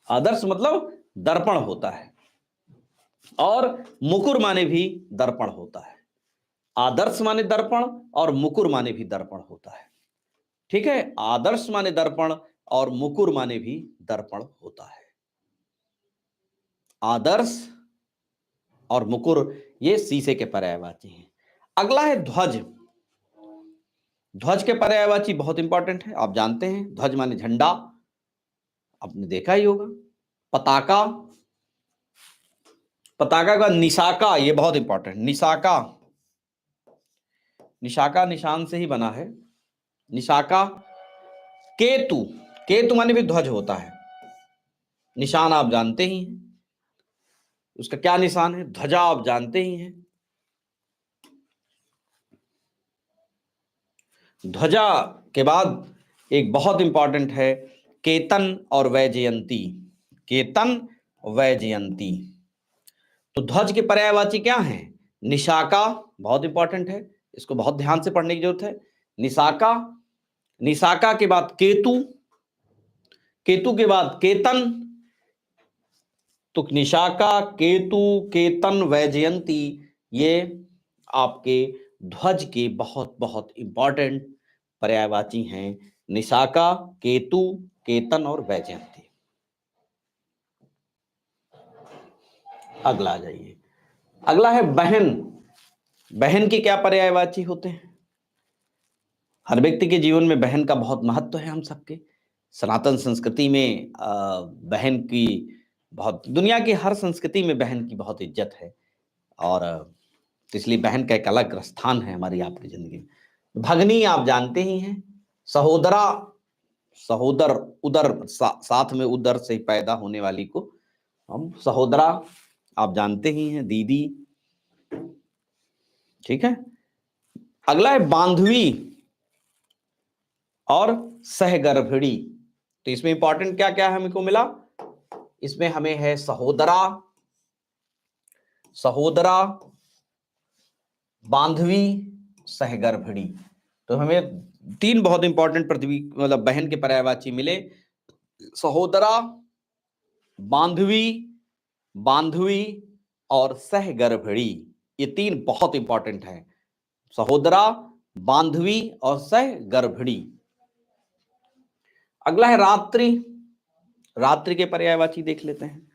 आदर्श मतलब दर्पण होता है, और मुकुर माने भी दर्पण होता है। आदर्श माने दर्पण और मुकुर माने भी दर्पण होता है। ठीक है, आदर्श माने दर्पण और मुकुर माने भी दर्पण होता है। आदर्श और मुकुर ये शीशे के पर्यायवाची हैं। अगला है ध्वज। ध्वज के पर्यायवाची बहुत इंपॉर्टेंट है, आप जानते हैं। ध्वज माने झंडा, आपने देखा ही होगा। पताका, पताका का निशाका, ये बहुत इंपॉर्टेंट। निशाका, निशाका निशान से ही बना है। निशाका। केतु, केतु माने भी ध्वज होता है। निशान आप जानते ही हैं, उसका क्या निशान है। ध्वजा आप जानते ही हैं। ध्वजा के बाद एक बहुत इंपॉर्टेंट है केतन और वैजयंती। केतन, वैजयंती। तो ध्वज के पर्यायवाची क्या हैं। निशाका, बहुत इंपॉर्टेंट है, इसको बहुत ध्यान से पढ़ने की जरूरत है। निशाका, निशाका के बाद केतु, केतु के बाद केतन। तो निशाका, केतु, केतन, वैजयंती, ये आपके ध्वज के बहुत बहुत इंपॉर्टेंट पर्यायवाची हैं। निशाका, केतु, केतन और वैजयंती। अगला आ जाइए। अगला है बहन। बहन के क्या पर्यायवाची होते हैं। हर व्यक्ति के जीवन में बहन का बहुत महत्व है। हम सबके सनातन संस्कृति में बहन की बहुत, दुनिया की हर संस्कृति में बहन की बहुत इज्जत है, और इसलिए बहन का एक अलग स्थान है हमारी आपकी जिंदगी में। भगनी आप जानते ही हैं। सहोदरा, सहोदर, उदर, साथ में उदर से पैदा होने वाली को हम सहोदरा आप जानते ही हैं। दीदी, ठीक है। अगला है बांधवी और सहगर्भिणी। तो इसमें इंपॉर्टेंट क्या क्या है हमको मिला। इसमें हमें है सहोदरा, सहोदरा, बांधवी, सहगर्भिणी। तो हमें तीन बहुत इंपॉर्टेंट पृथ्वी मतलब बहन के पर्यायवाची मिले। सहोदरा, बांधवी, बांधवी और सहगर्भिणी, ये तीन बहुत इंपॉर्टेंट है। सहोदरा, बांधवी और सहगर्भिणी। अगला है रात्रि। रात्रि के पर्यायवाची देख लेते हैं,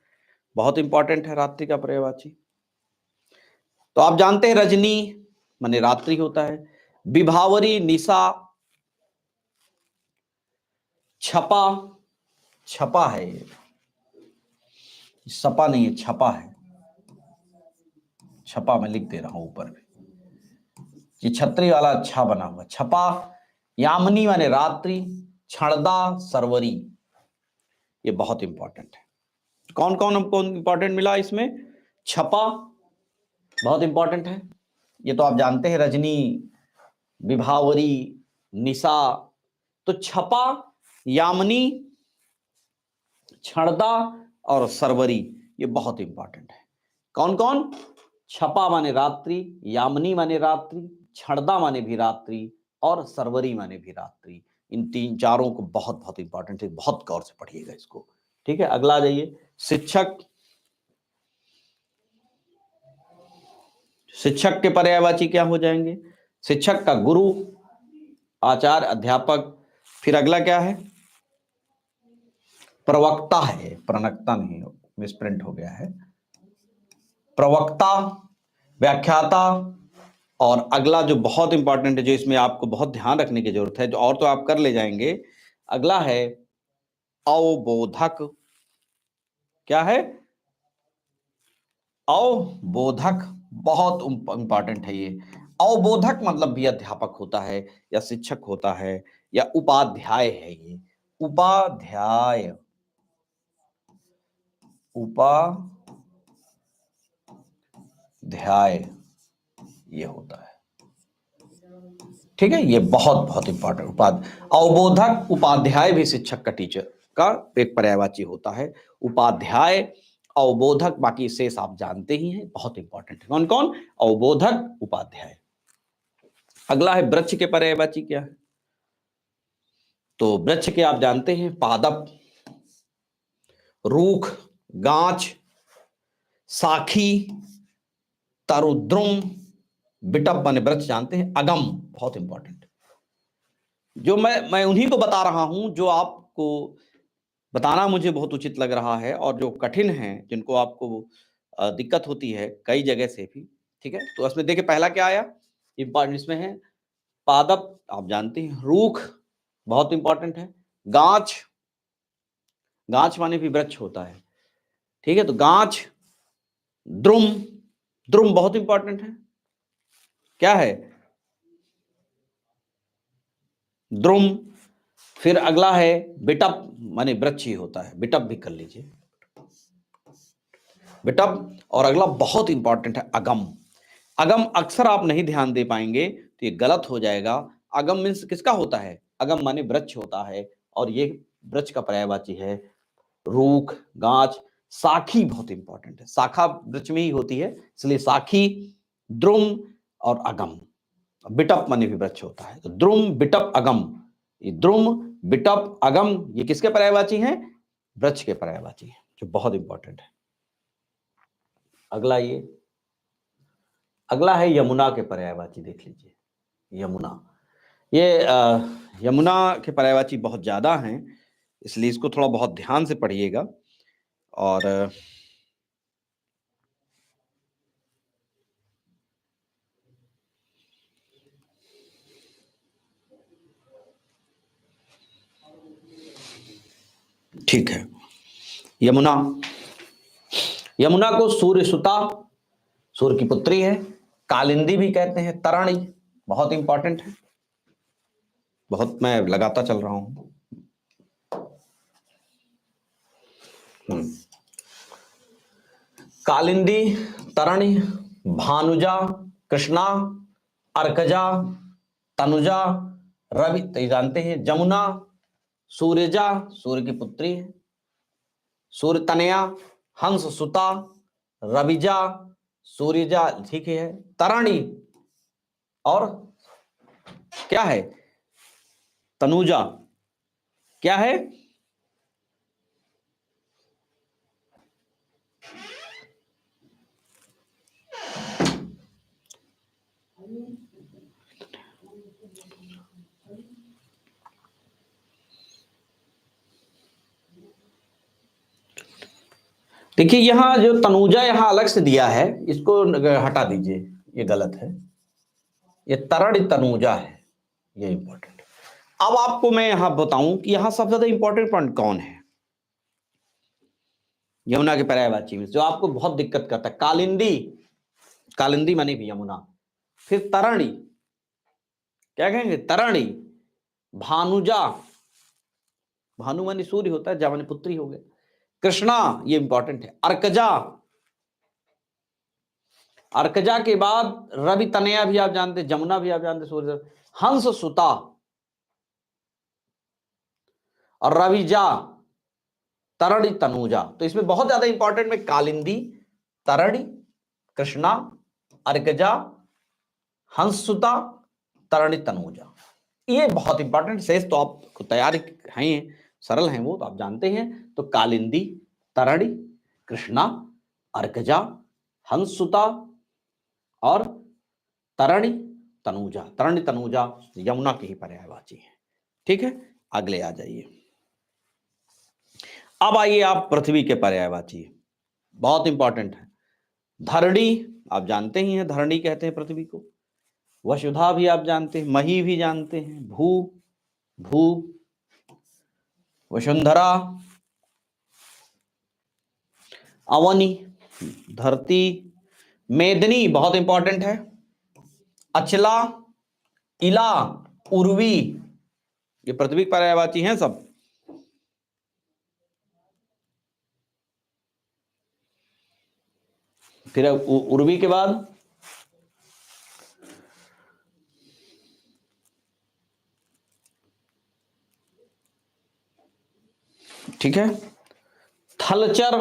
बहुत इंपॉर्टेंट है रात्रि का पर्यायवाची। तो आप जानते हैं रजनी माने रात्रि होता है। विभावरी, निशा, छपा, छपा है ये, सपा नहीं है, छपा है। छपा मैं लिख दे रहा हूं ऊपर में, ये छतरी वाला अच्छा बना हुआ छपा। यामिनी माने रात्रि। क्षणदा, सरवरी, ये बहुत इंपॉर्टेंट है। कौन कौन हमको इंपॉर्टेंट मिला इसमें। छपा बहुत इंपॉर्टेंट है, ये तो आप जानते हैं। रजनी, विभावरी, निशा। तो छपा, यामिनी, क्षणदा और सरवरी, ये बहुत इंपॉर्टेंट है। कौन कौन। छपा माने रात्रि, यामिनी माने रात्रि, क्षणदा माने भी रात्रि और सरवरी माने भी रात्रि। इन तीन चारों को बहुत बहुत इंपॉर्टेंट है, बहुत गौर से पढ़िएगा इसको, ठीक है। अगला आ जाइए। शिक्षक। शिक्षक के पर्यायवाची क्या हो जाएंगे। शिक्षक का गुरु, आचार्य, अध्यापक। फिर अगला क्या है। प्रवक्ता है, प्रणक्ता नहीं, मिसप्रिंट हो गया है। प्रवक्ता, व्याख्याता। और अगला जो बहुत इंपॉर्टेंट है, जो इसमें आपको बहुत ध्यान रखने की जरूरत है, जो और तो आप कर ले जाएंगे, अगला है अवबोधक। क्या है। अवबोधक, बहुत इंपॉर्टेंट है ये। अवबोधक मतलब भी अध्यापक होता है या शिक्षक होता है या उपाध्याय है। ये उपाध्याय, उपाध्याय ये होता है, ठीक है। ये बहुत बहुत इंपॉर्टेंट अवबोधक, उपाध्याय भी शिक्षक का, टीचर का एक पर्यायवाची होता है। उपाध्याय, अवबोधक, बाकी शेष आप जानते ही हैं, बहुत इंपॉर्टेंट है। कौन कौन। अवबोधक, उपाध्याय। अगला है वृक्ष के पर्यायवाची क्या है। तो वृक्ष के आप जानते हैं पादप, रूख, गांच, साखी, तरुद्रुम, बिटप माने वृक्ष जानते हैं। अगम बहुत इंपॉर्टेंट, जो मैं उन्हीं को बता रहा हूं जो आप आपको बताना मुझे बहुत उचित लग रहा है, और जो कठिन हैं, जिनको आपको दिक्कत होती है कई जगह से भी, ठीक है? तो इसमें देखिए पहला क्या आया? इम्पॉर्टेंट इसमें है पादप, आप जानते हैं, रूख बहुत इंपॉर्टेंट है, गांच, गांच माने भी वृक्ष होता है, ठीक है? तो गांच, द्रुम, द्रुम बहुत इंपॉर्टेंट है, क्या है? द्रुम। फिर अगला है बिटप, माने वृक्ष ही होता है, बिटप भी कर लीजिए, बिटप। और अगला बहुत इंपॉर्टेंट है अगम। अगम अक्सर आप नहीं ध्यान दे पाएंगे तो ये गलत हो जाएगा। अगम मीन्स किसका होता है? अगम माने वृक्ष होता है, और ये वृक्ष का पर्यायवाची है रूख, गांच। साखी बहुत इंपॉर्टेंट है, शाखा वृक्ष में ही होती है, इसलिए साखी, द्रुम और अगम। बिटप माने भी वृक्ष होता है, तो द्रुम, बिटप, अगम। ये द्रुम, बिटप, अगम ये किसके पर्यायवाची हैं? वृक्ष के पर्यायवाची हैं, जो बहुत इंपॉर्टेंट है। अगला ये, अगला है यमुना के पर्यायवाची, देख लीजिए यमुना। ये यमुना के पर्यायवाची बहुत ज्यादा हैं, इसलिए इसको थोड़ा बहुत ध्यान से पढ़िएगा। और ठीक है, यमुना, यमुना को सूर्य सुता, सूर्य की पुत्री है, कालिंदी भी कहते हैं, तराणी बहुत इंपॉर्टेंट है, बहुत मैं लगाता चल रहा हूं। कालिंदी, तराणी, भानुजा, कृष्णा, अर्कजा, तनुजा, रवि तो ये जानते हैं, जमुना, सूर्यजा सूर्य की पुत्री है, सूर्य तनया, हंस सुता, रविजा, सूर्यजा ठीक है, तराणी और क्या है? तनुजा, क्या है? देखिए यहां जो तनुजा यहां अलग से दिया है, इसको हटा दीजिए, ये गलत है, ये तरण तनुजा है, ये इंपॉर्टेंट। अब आपको मैं यहां बताऊं कि यहां सबसे ज्यादा इंपॉर्टेंट पॉइंट कौन है यमुना के पर्यायवाची में, जो आपको बहुत दिक्कत करता है। कालिंदी, कालिंदी माने भी यमुना, फिर तराणी, क्या कहेंगे? तराणी, भानुजा, भानु माने सूर्य होता है, जा माने पुत्री हो गए, कृष्णा ये इंपॉर्टेंट है, अर्कजा, अर्कजा के बाद रवि तनया भी आप जानते, जमुना भी आप जानते, सूर्य, हंस सुता और रविजा, तरणी, तनुजा। तो इसमें बहुत ज्यादा इंपॉर्टेंट में कालिंदी, तरणी, कृष्णा, अर्कजा, हंससुता, तरणी, तनुजा, ये बहुत इंपॉर्टेंट। शेष तो आपको तैयार हैं, सरल हैं वो तो आप जानते हैं। तो कालिंदी, तरणी, कृष्णा, अर्कजा, हंससुता और तरणी, तनुजा। तरणी तनुजा यमुना की ही पर्यायवाची है, ठीक है? अगले आ जाइए। अब आइए आप पृथ्वी के पर्यायवाची, बहुत इंपॉर्टेंट है। धरणी आप जानते ही हैं, धरणी कहते हैं पृथ्वी को। वसुधा भी आप जानते हैं, मही भी जानते हैं, भू, भू, वसुंधरा, अवनी, धरती, मेदिनी बहुत इंपॉर्टेंट है, अचला, इला, उर्वी, ये पृथ्वी पर्यायवाची हैं सब। फिर उर्वी के बाद ठीक है, थलचर,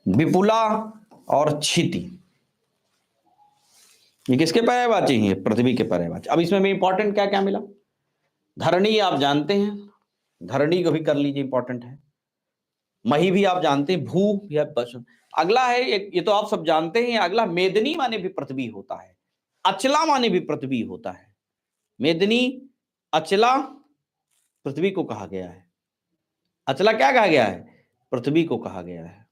विपुला और क्षिति, ये किसके पर्यायवाची हैं? पृथ्वी के पर्यायवाची। अब इसमें इंपॉर्टेंट क्या क्या मिला? धरणी आप जानते हैं, धरणी को भी कर लीजिए, इंपॉर्टेंट है। मही भी आप जानते हैं, भू भी आप। अगला है ये तो आप सब जानते हैं। अगला मेदिनी माने भी पृथ्वी होता है, अचला माने भी पृथ्वी होता है। मेदिनी, अचला पृथ्वी को कहा गया है। अचला क्या कहा गया है? पृथ्वी को कहा गया है।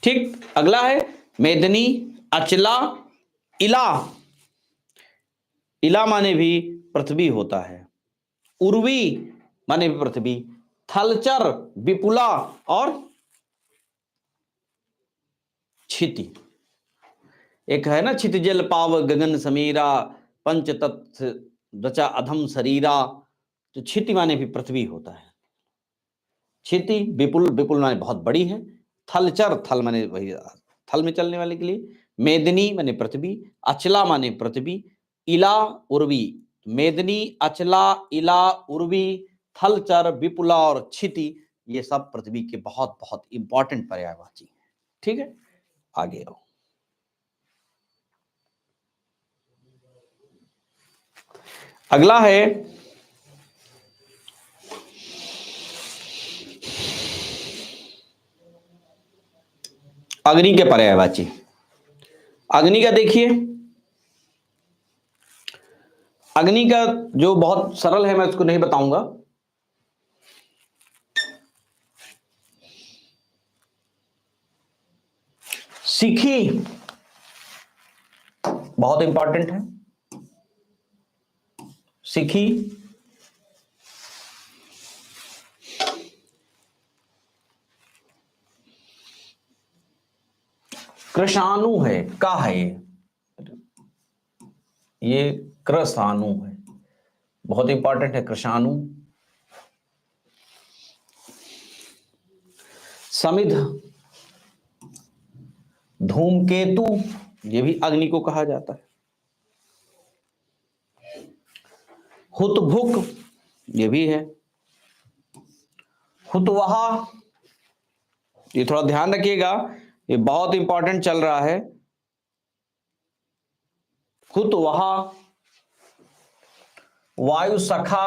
ठीक, अगला है मेदनी, अचला, इला। इला माने भी पृथ्वी होता है। उर्वी माने भी पृथ्वी, थलचर, विपुला और क्षिति। एक है ना, क्षितिजल पाव गगन समीरा, पंच तत्व रचा अधम शरीरा। तो क्षिति माने भी पृथ्वी होता है। क्षिति, विपुल, विपुल माने बहुत बड़ी है। थलचर, थल माने वही थल में चलने वाले के लिए। मेदनी माने पृथ्वी, अचला माने पृथ्वी, इला, उर्वी। मेदनी, अचला, इला, उर्वी, थलचर, विपुला और क्षिति, ये सब पृथ्वी के बहुत बहुत इंपॉर्टेंट पर्यायवाची हैं। ठीक है, आगे आओ। अगला है अग्नि के पर्यायवाची। अग्नि का देखिए, अग्नि का जो बहुत सरल है, मैं उसको नहीं बताऊंगा। सीखी बहुत इंपॉर्टेंट है। सीखी, कृषाणु है, का है ये कृषाणु है, बहुत इंपॉर्टेंट है कृषाणु। समिध, धूमकेतु, ये भी अग्नि को कहा जाता है। हुतभुक, ये भी है। हुतवहा, ये थोड़ा ध्यान रखिएगा, ये बहुत इंपॉर्टेंट चल रहा है। हुतवहा, वायु सखा,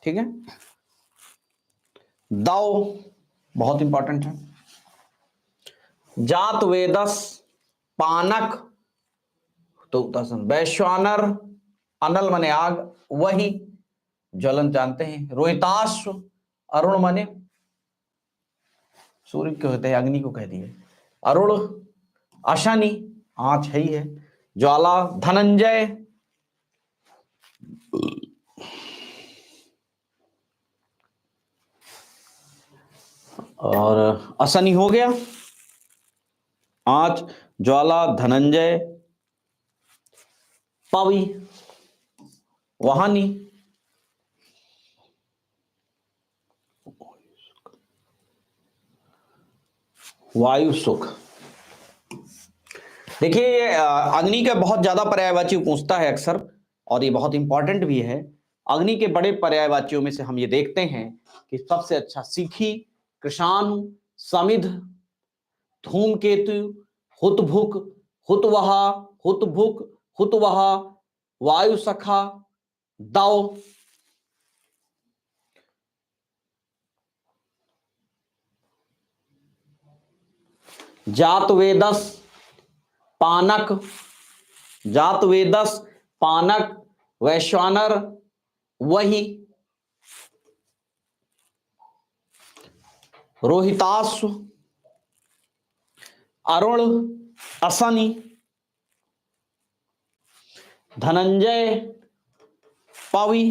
ठीक है। दौ, बहुत इंपॉर्टेंट है। जात वेदस, पानक, तो वैश्वानर, अनल माने आग, वही ज्वलन जानते हैं। रोहिताश्व, अरुण माने सूर्य को कहते हैं, अग्नि को कह दिए। अरुण, अशनि, आंच है ही है। ज्वाला, धनंजय, और अशनि हो गया, आंच, ज्वाला, धनंजय, पवि, वाहनी, वायु सुख। देखिए, ये अग्नि का बहुत ज्यादा पर्यायवाची पूछता है अक्सर, और ये बहुत इंपॉर्टेंट भी है। अग्नि के बड़े पर्यायवाचियों में से हम ये देखते हैं कि सबसे अच्छा सीखी, कृषाणु, समिध, धूमकेतु, हुतभुक, हुतवहा, हुतभुक, हुतवहा, वायु सखा, दौ। जात वेदस, पानक, जात वेदस, पानक, वैश्वानर, वही, रोहिताश्व, अरुण, अशनि, धनंजय, पवि,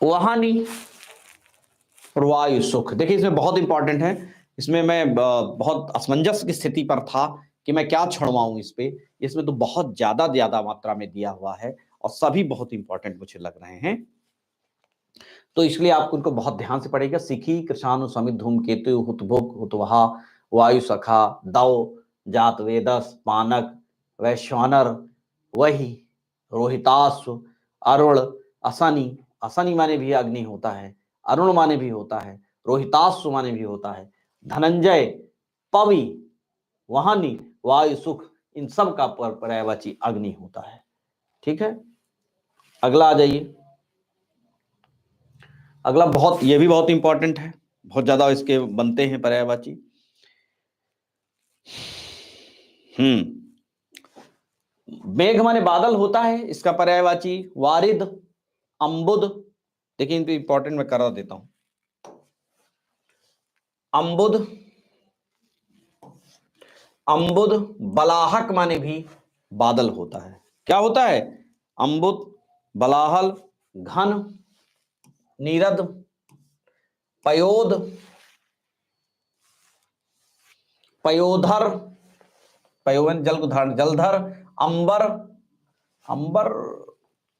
वाहनी और वायु सुख। देखिए, इसमें बहुत इंपॉर्टेंट है। इसमें मैं बहुत असमंजस की स्थिति पर था कि मैं क्या छुड़वाऊं इस पे। इसमें तो बहुत ज्यादा मात्रा में दिया हुआ है और सभी बहुत इंपॉर्टेंट मुझे लग रहे हैं, तो इसलिए आपको उनको बहुत ध्यान से पढ़ेगा। सीखी, कृषाणु, समित, धूमकेतु, हुतभुक, हुतवहा, वायु सखा, दौ, जात वेदस, पानक, वैश्वानर, वही, रोहिताश्व, अरुण, अशनि, अशनि माने भी अग्नि होता है, अरुण माने भी होता है, रोहिताश्व माने भी होता है, धनंजय, पवि, वाहनी, वायु सुख, इन सब का पर्यायवाची अग्नि होता है। ठीक है, अगला आ जाइए। अगला बहुत, ये भी बहुत इंपॉर्टेंट है, बहुत ज्यादा इसके बनते हैं पर्यायवाची। मेघ माने बादल होता है, इसका पर्यायवाची वारिद, अम्बुद। देखिए इनको इंपॉर्टेंट मैं करा देता हूं। अम्बुद, अम्बुद, बलाहक माने भी बादल होता है। क्या होता है? अम्बुद, बलाहल, घन, नीरद, पयोद, पयोधर, पयोवन जल को धारण, जलधर, अंबर, अंबर,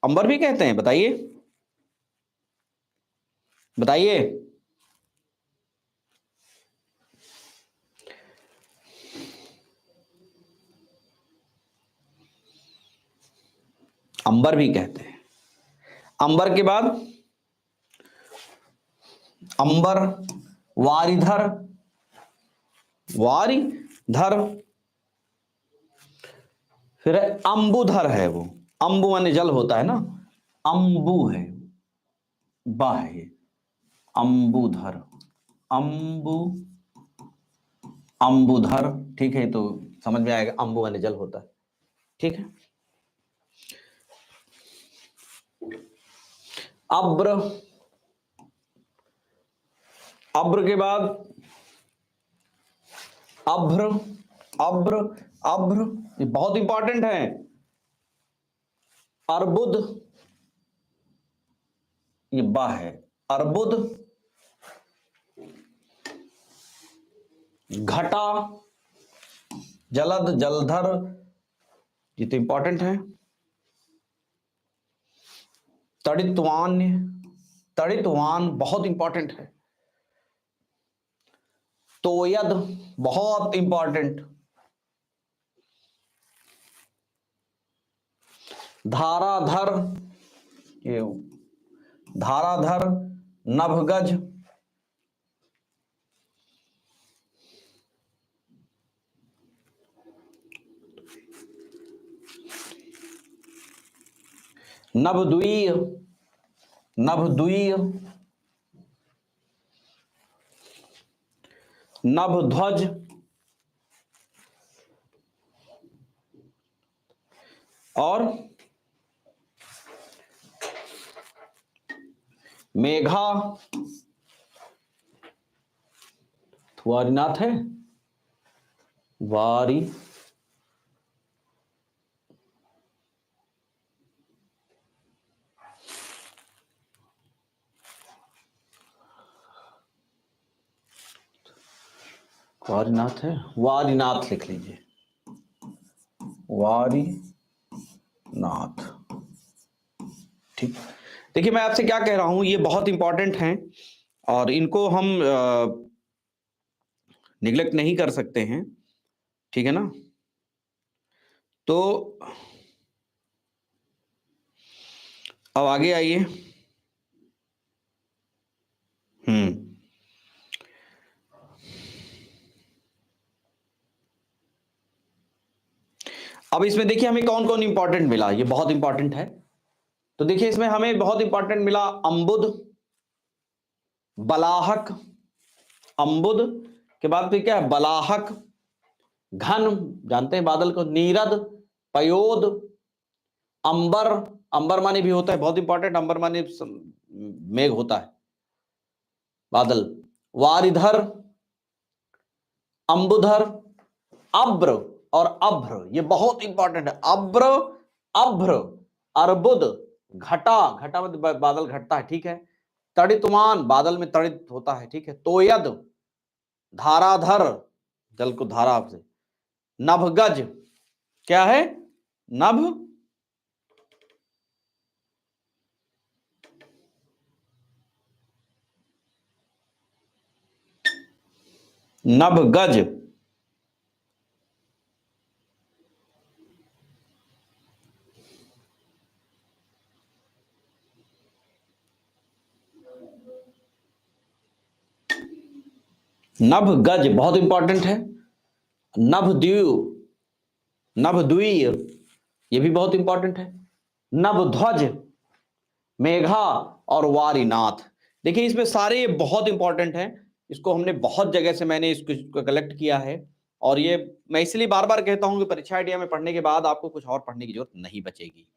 अंबर भी कहते हैं, बताइए बताइए। अंबर भी कहते हैं। अंबर के बाद अंबर, वारिधर, वारिधर, फिर है अंबुधर, है वो, अंबु माने जल होता है ना, अंबु है, बा है ये, अंबुधर, अंबु, अंबुधर, ठीक है, तो समझ में आएगा, अंबु माने जल होता है, ठीक है। अब्र, अब्र के बाद अभ्र, अब्र, अभ्र, ये बहुत इंपॉर्टेंट है। अर्बुद, ये बा है, अर्बुद, घटा, जलद, जलधर, ये तो इंपॉर्टेंट है। तड़ितवान, तड़ितवान बहुत इंपॉर्टेंट है। तोयद बहुत इंपॉर्टेंट। धाराधर, ये धाराधर, नभगज, नभद्वीय, नभद्वीय, नभध्वज, और मेघा, वारीनाथ है, वारी, वारीनाथ है, वारीनाथ लिख लीजिए, वारीनाथ, ठीक। देखिए मैं आपसे क्या कह रहा हूं, ये बहुत इंपॉर्टेंट हैं और इनको हम निगलेक्ट नहीं कर सकते हैं, ठीक है ना। तो अब आगे आइए। अब इसमें देखिए हमें कौन कौन इंपॉर्टेंट मिला, ये बहुत इंपॉर्टेंट है। तो देखिए इसमें हमें बहुत इंपॉर्टेंट मिला अम्बुद, बलाहक, अम्बुद के बाद फिर क्या है, बलाहक, घन, जानते हैं बादल को, नीरद, पयोद, अंबर, अंबर माने भी होता है, बहुत इंपॉर्टेंट, अंबर माने मेघ होता है, बादल, वारिधर, अंबुधर, अब्र और अभ्र, ये बहुत इंपॉर्टेंट है, अब्र, अभ्र, अर्बुद, घटा, घटा में बादल घटता है, ठीक है, तड़ितवान, बादल में तड़ित होता है, ठीक है, तोयद, धाराधर, जल को धारा से, नभगज, क्या है, नभ, नभगज, नभगज बहुत इंपॉर्टेंट है, नभद्वीय, नभद्वीय, ये भी बहुत इंपॉर्टेंट है, नभध्वज, मेघा और वारीनाथ। देखिए इसमें सारे बहुत इंपॉर्टेंट हैं, इसको हमने बहुत जगह से मैंने इसको कलेक्ट किया है और ये मैं इसलिए बार-बार कहता हूँ कि परीक्षा आइडिया में पढ़ने के बाद आपको कुछ और पढ़ने की ज़रूरत नहीं बचेगी।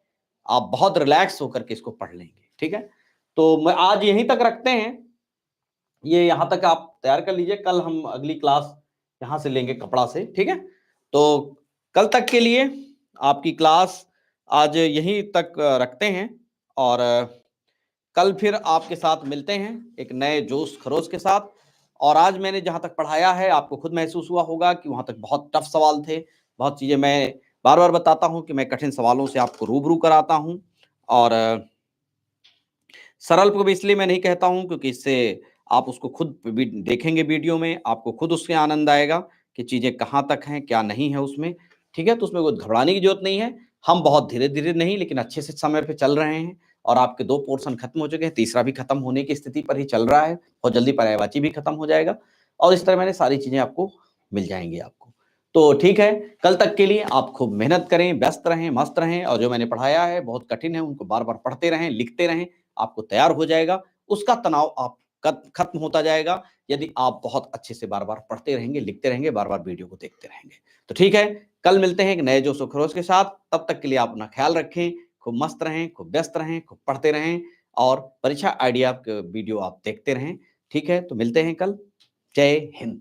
आप बहुत रिलैक्स होकर के इसको पढ़ लेंगे, ठीक है? तो मैं आज यहीं तक रखते हैं। ये यहाँ तक आप तैयार कर लीजिए, कल हम अगली क्लास यहाँ से लेंगे कपड़ा से, ठीक है? तो कल तक के लिए आपकी क्लास आज यहीं तक रखते हैं और कल फिर आपके साथ मिलते हैं एक नए जोश खरोश के साथ। और आज मैंने जहाँ तक पढ़ाया है आपको खुद महसूस हुआ होगा कि वहाँ तक बहुत टफ सवाल थे। बहुत चीज़ें मैं बार-बार बताता हूँ कि मैं कठिन सवालों से आपको रूबरू कराता हूँ और सरल को भी इसलिए मैं नहीं कहता हूँ क्योंकि इससे आप उसको खुद भी देखेंगे वीडियो में, आपको खुद उससे आनंद आएगा कि चीज़ें कहाँ तक हैं, क्या नहीं है उसमें, ठीक है? तो उसमें कोई घबराने की ज़रूरत नहीं है। हम बहुत धीरे-धीरे नहीं लेकिन अच्छे से समय पे चल रहे हैं और आपके 2 पोर्शन खत्म हो चुके हैं, तीसरा भी खत्म होने की स्थिति पर ही चल रहा है। बहुत जल्दी पर्यायवाची भी खत्म हो जाएगा और इस तरह मैंने सारी चीज़ें आपको मिल जाएँगी आपको। तो ठीक है, कल तक के लिए आप खूब मेहनत करें, व्यस्त रहें, मस्त रहें और जो मैंने पढ़ाया है बहुत कठिन है, उनको बार-बार पढ़ते रहें, लिखते रहें, आपको तैयार हो जाएगा। उसका तनाव आप खत्म होता जाएगा यदि आप बहुत अच्छे से बार-बार पढ़ते रहेंगे, लिखते रहेंगे, बार-बार वीडियो को देखते रहेंगे। तो ठीक है, कल मिलते हैं एक नए जोश और खरोश के साथ। तब तक के लिए आप अपना ख्याल रखें, खूब मस्त रहें, खूब व्यस्त रहें, खूब पढ़ते रहें और परीक्षा आइडिया क वीडियो आप देखते रहें। ठीक है? तो मिलते हैं कल। जय हिंद।